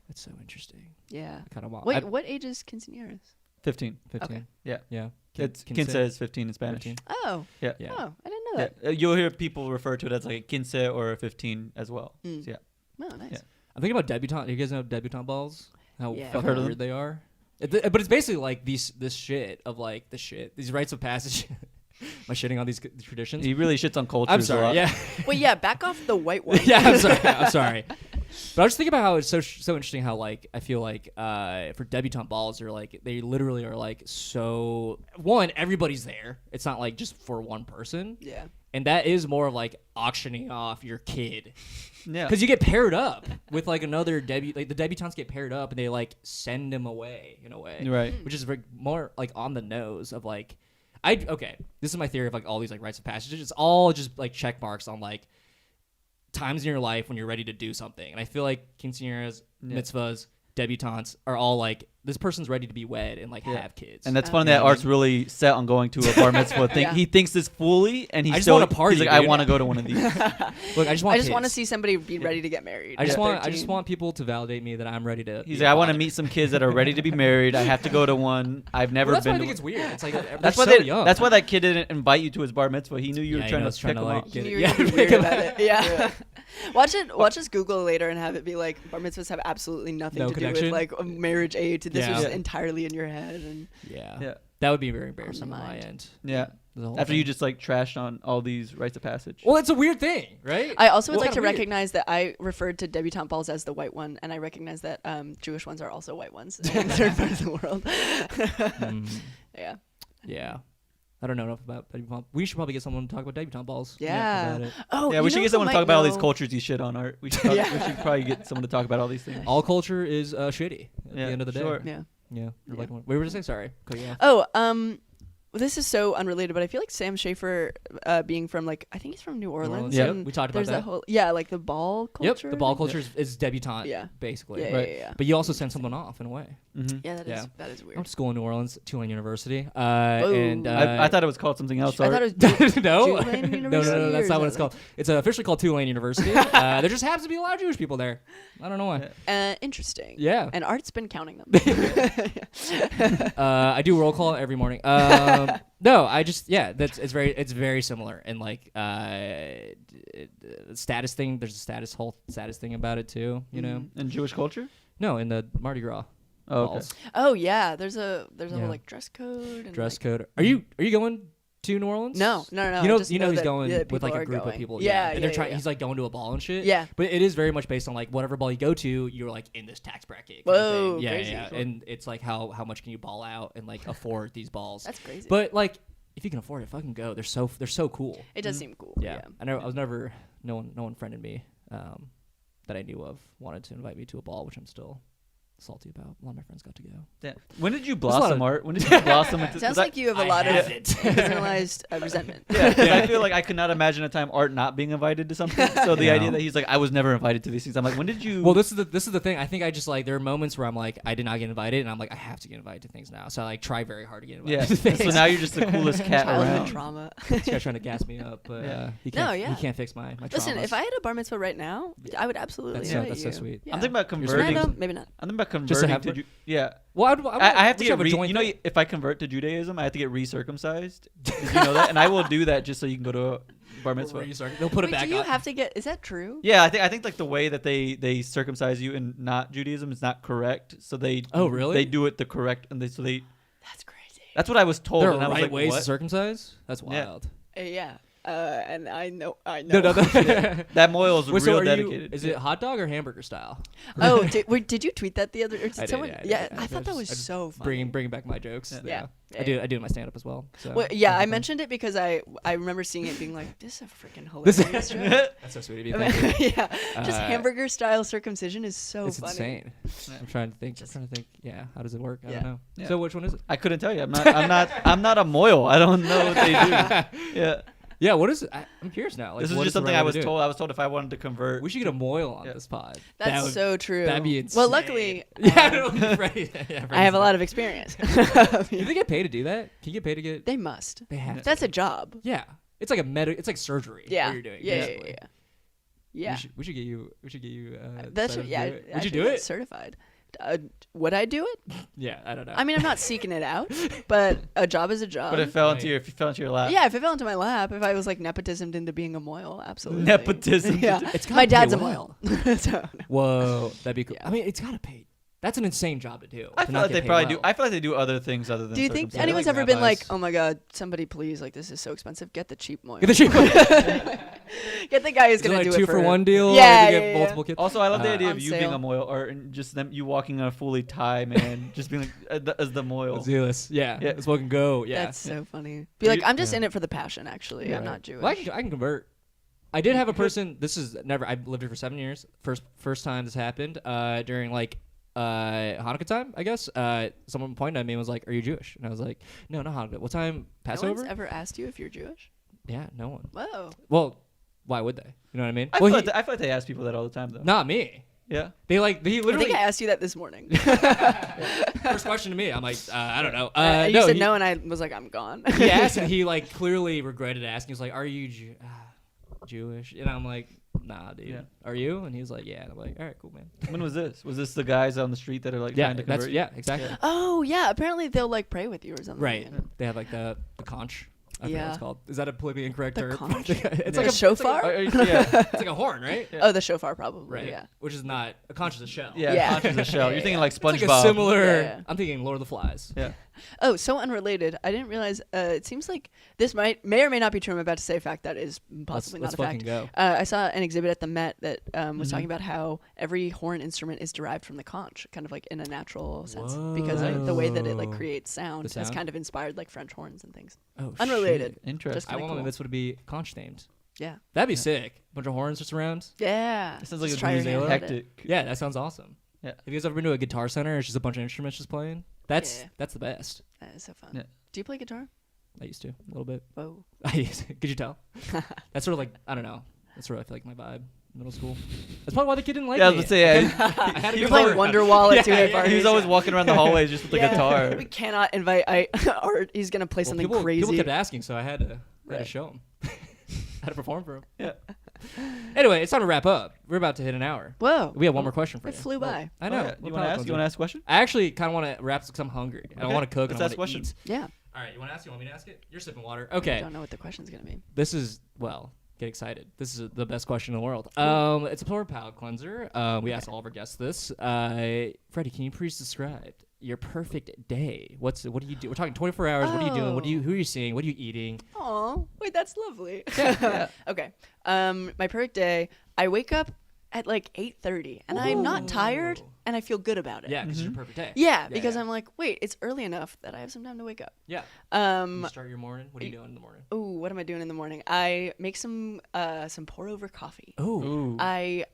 That's so interesting. Yeah. I kind of want. Wait, what age is quinceañeras? 15. 15. Okay. Yeah. Yeah. It's Quince- quince is 15 in Spanish. 15. Oh. Yeah. Yeah. Oh, I didn't know Yeah. that. You'll hear people refer to it as like a quince or a 15 as well. Mm. So, yeah. Oh, nice. Yeah. I'm thinking about debutante. You guys know debutante balls? How Yeah. I've fucking heard of weird they are. But it's basically like this shit of like these rites of passage. Am I shitting on these traditions? He really shits on cultures I'm a sorry. lot. Yeah. Well, yeah, back off the white one. Yeah, I'm sorry. I'm sorry. But I was just thinking about how it's so interesting how like I feel like for debutante balls they literally are like so everybody's there. It's not like just for one person. Yeah. And that is more of like auctioning off your kid. Yeah. Because you get paired up with like another like the debutantes get paired up and they like send them away in a way. Right. Which is more like on the nose of like this is my theory of like all these like rites of passage. It's all just like check marks on like times in your life when you're ready to do something. And I feel like quinceañeras, mitzvahs, debutantes are all like this person's ready to be wed and like have kids. And that's Oh. funny that Art's really set on going to a bar mitzvah thing. Yeah. He thinks this fully, and I he's just so want a party, he's like, I dude. want to go to one of these. Look, I just want I just want to kids. see somebody be ready to get married. I just at want 13. people to validate me that I'm ready to. He's be like, a I want to father. meet some kids that are ready to be married. I have to go to one. I've never Well, that's why been. I to think it's one. weird. It's like That's they're why so they. young. That's why that kid didn't invite you to his bar mitzvah. He knew you were Yeah, trying he's to pick him like, up. get You it. were Yeah, weird pick 'em about up. it. Yeah. Watch this Google later and have it be like bar mitzvahs have absolutely nothing No to do connection? with like a marriage age. This Yeah. was Yeah. entirely in your head. And Yeah. Yeah. That would be very embarrassing on my mind. end. Yeah. The whole After thing. you just like trashed on all these rites of passage. Well, it's a weird thing, right? I also would Well, like to kinda weird. recognize that I referred to debutante balls as the white one, and I recognize that Jewish ones are also white ones in certain parts of the world. Yeah. Yeah. I don't know enough about debutante. We should probably get someone to talk about debutante balls. Yeah. about it. Oh, Yeah, you we should know get who someone to might talk about all these know- cultures you shit on, Art. We should, we should probably get someone to talk about all these things. All culture is shitty at Yeah, the end of the day. sure. Yeah. Yeah. Yeah. Like, what were you saying? Sorry. Cut you off. Oh, well, this is so unrelated, but I feel like Sam Schaefer, being from like, I think he's from New Orleans. Yeah, and we talked about there's that. whole, like the ball culture. Yep. The ball culture is debutante. Yeah. Basically. Yeah, Right. yeah. But you also send someone off in a way. Mm-hmm. Yeah, Yeah. that is I weird. went to school in New Orleans, Tulane University. Ooh. And I thought it was called something else. I Art. thought it was no, Tulane no, University, or that's is not what that it's called. It's officially called Tulane University. There just happens to be a lot of Jewish people there. I don't know why. Interesting. Yeah. And Art's been counting them. I do roll call every morning. No, I just it's very similar, and like status thing. There's a whole status thing about it too. You know, In Jewish culture? no, in the Mardi Gras Oh, okay. balls, Oh yeah, there's a Yeah. whole like dress code. And, dress like, code. Are you going to New Orleans? No. You I know, just he's that, going yeah, with like people a are group going. of people. Yeah, and they're yeah, trying. yeah. He's like going to a ball and shit. Yeah. but it is very much based on like whatever ball you go to, you're like in this tax bracket. kind of Whoa, thing. Yeah, crazy. yeah, and it's like how much can you ball out and like afford these balls. That's crazy. But like, if you can afford it, fucking go. They're so cool. It does seem cool. Yeah. I was never. No one friended me that I knew of wanted to invite me to a ball, which I'm still salty about. A lot of my friends got to go. Yeah. When did you a lot blossom, of- Art? When did you blossom into? Sounds 'cause like you have a lot of haven't. internalized resentment. Yeah, 'cause I feel like I could not imagine a time Art not being invited to something. So the No. idea that he's like, I was never invited to these things. I'm like, when did you? Well, this is the thing. I think I just like there are moments where I'm like I did not get invited, and I'm like I have to get invited to things now. So I like try very hard to get invited. yeah. To things. So now you're just the coolest cat Childhood around. trauma. This guy's trying to gas me up, but Yeah. he can't. No, yeah. He can't fix my Listen, traumas. if I had a bar mitzvah right now, I would absolutely That's invite that's so you. sweet. Yeah. I'm thinking about You're converting. Random, maybe not. I'm thinking about Just to converting have to. it? Yeah. Well, I have to we should get have a joint you know, thing. if I convert to Judaism, I have to get recircumcised. Did you know that? And I will do that just so you can go to a bar mitzvah. They'll put it Wait, back do you on. have to get? Is that true? Yeah, I think like the way that they circumcise you in not Judaism is not correct. So they Oh, really? They do it the correct and that's crazy. what I was told. There and I are was right like, ways to what? circumcise. That's Yeah. wild. Yeah. And I know. No. That moil is Wait, so real are dedicated. Is it hot dog or hamburger style? Oh, did you tweet that the other? Or did I did, someone? yeah, I did, yeah, yeah. I thought that was I just so funny. Bringing back my jokes. Yeah. I do it in my stand up as well. So Well, yeah, I fun. mentioned it because I remember seing it being like, this is a freaking This- hilarious joke. That's so sweet of you. Thank you. Yeah, just Uh, hamburger style circumcision is so It's funny. insane. I'm trying to think. Yeah, how does it work? I Yeah. don't know. Yeah. So which one is it? I couldn't tell you. I'm not a moil. I don't know what they do. Yeah. Yeah, what is it? I'm curious now. Like, This is what just the something right I way was to do it? told. I was told if I wanted to convert. We should get a moil on Yeah. this pod. That's That would- so true. That'd be insane. Well, luckily, Yeah, no, right. Yeah, I have a lot of experience. Do they get paid to do that? Can you get paid to get? They must. They have. That's a job. Yeah, it's like It's like surgery. Yeah. What you're doing. Yeah, basically. Yeah. We should get you. We should get you. That's signed up to yeah. do it. I Would you should do get it? Certified. Would I do it? Yeah, I don't know. I mean, I'm not seeking it out, but a job is a job. But if Right. if you fell into your lap. yeah, if it fell into my lap, if I was like nepotismed into being a moil, absolutely. Nepotism. Yeah, It's gotta my pay dad's a well. moil. So, Whoa, that'd be cool. Yeah. I mean, it's gotta pay. That's an insane job to do. I to feel not like get they paid probably well. do. I feel like they do other things other than. do you think circumcision. anyone's like ever been like, rabbis. oh my god, somebody please, like this is so expensive, get the cheap moil. Get the cheap one. Get the guy who's Is it gonna like do two it for one deal. Yeah, or they get yeah, yeah. multiple kids. Also, I love the idea On of you being sale. a moil, or just them you walking on a fully tie man, just being like as the moil. Let's do this. Yeah, Yeah. let's fucking go. Yeah. That's so funny. Be like, I'm just Yeah. in it for the passion. Actually, Yeah. I'm not Jewish. Well, I can convert. I did have a person. This is never. I lived here for 7 years. First time this happened. During like Hanukkah time, I guess. Someone pointed at me and was like, "Are you Jewish?" And I was like, "No, not Hanukkah. What time? No Passover?" one's ever asked you if you're Jewish. Yeah, no one. Whoa. Well, why would they? You know what I mean? I Well, feel like they ask people that all the time though. not me. Yeah. He I literally think I asked you that this morning. first question to me. I'm like, I don't know. You no, said he, no, and I was like, I'm gone. he asked, and he like clearly regretted asking. He was like, "Are you Jewish?" And I'm like, "Nah, dude. Yeah. Are you?" And he was like, "Yeah." And I'm like, "All right, cool, man." When was this? Was this the guys on the street that are like Yeah, trying to convert? that's you? yeah, exactly. Oh yeah, apparently they'll like pray with you or something. Right. They have like the conch. I forget what Yeah. it's called. Is that a politically incorrect The term? conch? it's The like a shofar? Yeah. It's like a horn, right? Oh, the shofar probably. Right. Yeah. Which is not a Conch is a shell. Yeah, Yeah. Conch is a shell. You're thinking like It's SpongeBob. like a similar. Yeah. I'm thinking Lord of the Flies. Yeah. Oh, so unrelated. I didn't realize. It seems like this may or may not be true. I'm about to say a fact that is possibly Let's not a fucking fact. go. I saw an exhibit at the Met that was talking about how every horn instrument is derived from the conch, kind of like in a natural sense, because of the way that it like creates sound, The has sound? kind of inspired like French horns and things. Oh, Unrelated. shit. Interesting. Just I kinda want my cool. mitzvah to be conch themed. Yeah. That'd be sick. Bunch of horns just around. Yeah. It sounds like Just a try your hand at it. hectic. Yeah, that sounds awesome. Yeah. Have you guys ever been to a guitar center? It's just a bunch of instruments just playing. That's Yeah. that's the best. That is so fun. Yeah. Do you play guitar? I used to a little bit. Whoa. Could you tell? That's sort of like I don't know. That's sort of I feel like my vibe. Middle school. That's probably why the kid didn't like Yeah, I me. was gonna say, I had a You're guitar. playing Wonderwall at 2 Yeah, a yeah. parties. he was always walking around the hallways just with the Yeah. guitar. We cannot invite Art. He's gonna play something people, crazy. People kept asking, so I had to Right. show him. I had to perform for him. Yeah. Anyway, it's time to wrap up. We're about to hit an hour. Whoa. We have one more question for It you. flew by. I know. Oh, yeah. You want to ask? You want to ask a question? I actually kind of want to wrap because I'm hungry. I Okay. want to cook and Let's I ask want to questions. eat. Yeah. All right, you want to ask? You want me to ask it? You're sipping water. I Okay. don't know what the question's gonna be. This is get excited. This is the best question in the world. It's a polar palate cleanser. We asked all of our guests this. Freddie, can you please describe your perfect day? What do you do? We're talking 24 hours. What are you doing? Who are you seeing? What are you eating? Oh, wait, that's lovely. Okay. My perfect day. I wake up at like 8:30, and I'm not tired, and I feel good about it. Yeah, because it's your perfect day. Yeah, because yeah. I'm like, wait, it's early enough that I have some time to wake up. Yeah. Um. You start your morning. What are you doing in the morning? Ooh, what am I doing in the morning? I make some pour over coffee. Oh. Ooh. I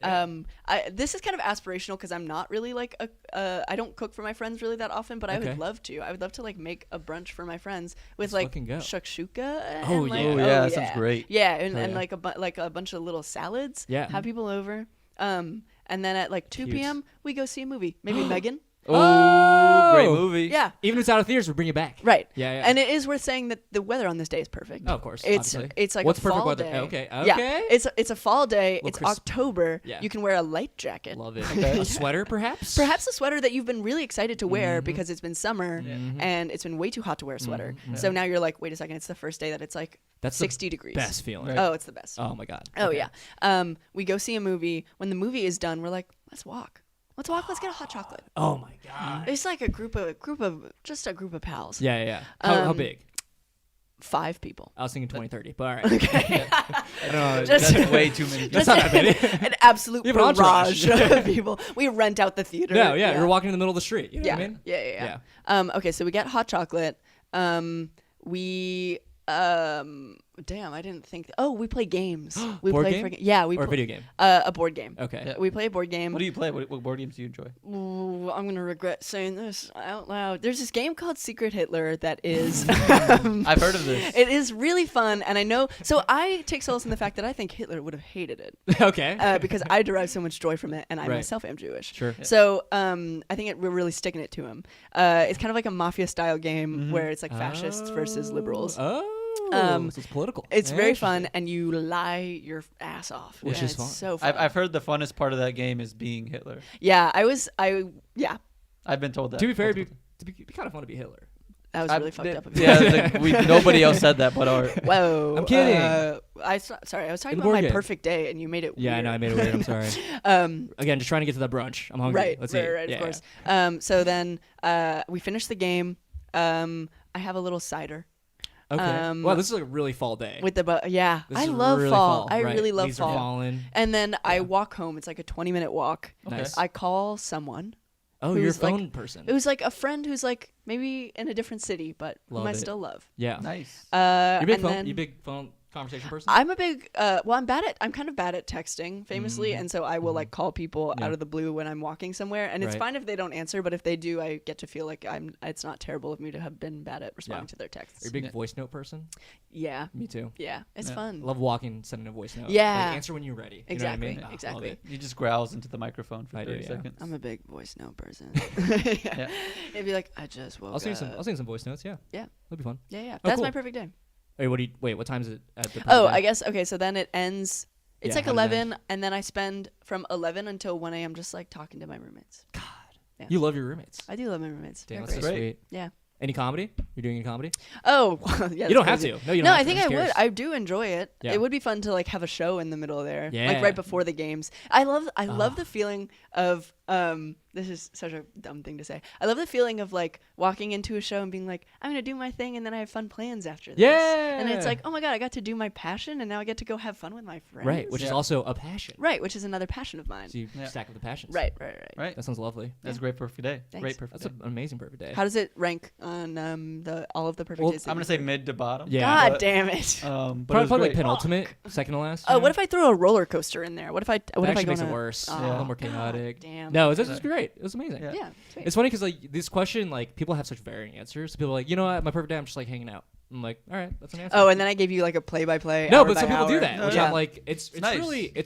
this is kind of aspirational because I'm not really like I don't cook for my friends really that often, but I Okay. would love to. I would love to like make a brunch for my friends with Let's like fucking go. shakshuka. And, Oh, like, yeah. Oh, yeah, that sounds great. Yeah, and, Hell and yeah. like a bunch of little salads. Yeah. Have people over. And then at like 2 Cute. p.m. we go see a movie. Maybe Megan. Oh, great movie. Yeah. Even if it's out of theaters, we'll bring it back. Right. Yeah, yeah. And it is worth saying that the weather on this day is perfect. Oh, of course. It's obviously. it's like What's a perfect fall weather? day. Okay. Yeah. It's a fall day. Little It's crisp. October. Yeah. You can wear a light jacket. Love it. A sweater, perhaps? Perhaps a sweater that you've been really excited to wear Mm-hmm. because it's been summer and it's been way too hot to wear a sweater. So now you're like, wait a second, it's the first day that it's like That's 60 the degrees. best feeling. Right. Oh, it's the best. Oh my god. Oh Okay. yeah. We go see a movie. When the movie is done, we're like, let's walk. Let's walk. Let's get a hot chocolate. Oh my god. It's like a group of pals. Yeah, yeah. How big? 5 people. I was thinking 20, 30, but all right. Okay. I don't know. Just- That's way too many. That's not that many. An absolute You have an barrage entourage. of people. We rent out the theater. No, yeah, you're walking in the middle of the street. You know Yeah. what I mean? Yeah. Okay, so we get hot chocolate. We damn, I didn't think. Oh, we play games. We Board play game? we Or a pl- video game. a board game. Okay. Yeah. We play a board game. What do you play? What board games do you enjoy? Ooh, I'm gonna regret saying this out loud. There's this game called Secret Hitler that is. I've heard of this. It is really fun, and I know. So I take solace in the fact that I think Hitler would have hated it Okay. because I derive so much joy from it, and I Right. myself am Jewish. Sure. So I think we're really sticking it to him. It's kind of like a mafia style game where it's like fascists versus liberals. Oh. Um, So it's political. It's Yeah, very fun, interesting. and you lie your ass off, Which and is it's fun. so fun. I've heard the funnest part of that game is being Hitler. Yeah, I've been told that. To be fair, multiple it'd be kind of fun to be Hitler. that was times. really fucked up of you. Yeah, it's like nobody else said that but our. Whoa. I'm kidding. Sorry, I was talking In the about my board game. perfect day, and you made it. Yeah, I know. I made it weird. I'm sorry. Um, Again, just trying to get to that brunch. I'm hungry. right, Let's right, eat. right, Yeah, of course. So then we finish the game. I have a little cider. Okay. Wow, this is like a really fall day. With the yeah, This I is love really fall. I right. really love Leaves fall. are falling. And then I walk home. It's like a 20-minute walk. Nice. I call someone. Oh, you're a who's, like- phone person. It was like a friend who's like maybe in a different city, but Love whom I it. still love. Yeah. Nice. You big and phone? then- You big phone conversation person? I'm a big I'm kind of bad at texting famously, and so I will like call people Yeah. out of the blue when I'm walking somewhere, and it's Right. fine if they don't answer, but if they do, I get to feel like it's not terrible of me to have been bad at responding to their texts. Are you a big voice note person? Yeah. Me too. Yeah, it's I fun. love walking, sending a voice note. Yeah. Like, answer when you're ready. You Exactly, know what I mean? exactly. Love it. He just growls into the microphone for I do, 30 yeah. seconds. I'm a big voice note person. Yeah. It'd be like, I just woke I'll sing up. some voice notes. Yeah. Yeah. That'd be fun. Yeah. Oh, That's cool. my perfect day. Wait, what time is it at the? Oh, I guess okay. So then it ends. It's Yeah, like how does it 11, and then I spend from 11 until 1 a.m. just like talking to my roommates. You love your roommates. I do love my roommates. Damn, They're that's so great. great. sweet. Yeah. Any comedy? You're doing any comedy? Oh, well, yeah. You don't that's have crazy. to. No, you don't No, have I to. think I'm I just would. curious. I do enjoy it. Yeah. It would be fun to like have a show in the middle there, Yeah. like right before the games. I love the feeling of this is such a dumb thing to say. I love the feeling of like walking into a show and being like, I'm gonna do my thing and then I have fun plans after this. Yeah. And it's like, oh my god, I got to do my passion and now I get to go have fun with my friends. Right, which is also a passion. Right, which is another passion of mine. So you stack up the passions. Right. Right. That sounds lovely. That's a great perfect day. Thanks. Great perfect That's day. an amazing perfect day. How does it rank on all of the perfect Well, days? that I'm gonna you've say heard? mid to bottom. Yeah. God but, damn it. But it was Probably like great. penultimate, second to last. Oh, what if I throw a roller coaster in there? What if I That go actually makes on it a- worse. Oh, A little more God chaotic. damn. No, this is great. It was amazing. Yeah. Yeah. Sweet. It's funny because like this question, like people have such varying answers. People are like, you know what, my perfect day, I'm just like hanging out. I'm like, all right, that's an answer. Oh, and then I gave you like a play-by-play. no, hour but by some people do hour. that, which Yeah. I'm like, it's nice.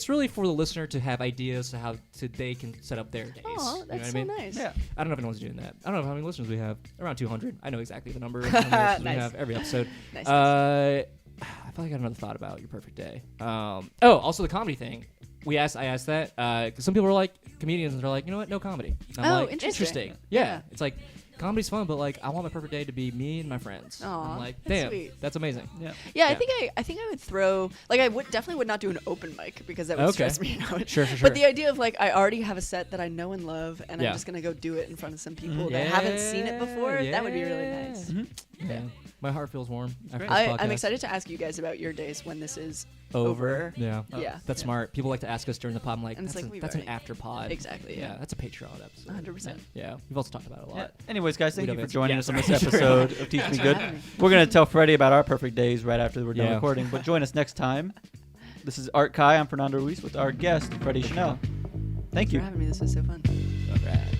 really for the listener to have ideas to how they can set up their days. Oh, You know that's what I so mean? nice. Yeah. I don't know if anyone's doing that. I don't know how many listeners we have. Around 200. I know exactly the number of how many listeners we Nice. have every episode. Nice, I feel like I got another thought about your perfect day. Also the comedy thing. I asked that because some people are like comedians and they're like, you know what, no comedy. And I'm Oh, like, interesting. Yeah, it's like comedy's fun, but like I want my perfect day to be me and my friends. Aw, I'm like, that's damn, sweet. that's amazing. Yeah. Yeah, Yeah. I think I would throw like I would definitely would not do an open mic because that would Okay. stress me out. Sure. But the idea of like I already have a set that I know and love, and Yeah. I'm just gonna go do it in front of some people Yeah, that haven't seen it before. That would be really nice. Mhm. Yeah. My heart feels warm after this I'm podcast. excited to ask you guys about your days when this is Over. Yeah. Yeah. That's smart. People like to ask us during the pod. I'm like, And it's that's, like we've that's an already- after pod. Exactly, yeah. That's a Patreon episode. 100%. Yeah. We've also talked about it a lot. Yeah. Anyways, guys, thank We you don't for joining yeah, us on this sorry. episode of Teach Me for Good. having me. We're gonna tell Freddie about our perfect days right after we're done Yeah. recording. But join us next time. This is Art Kai. I'm Fernando Ruiz with our guest Freddie Chanel. Thank Thanks you. for having me. This was so fun. All right.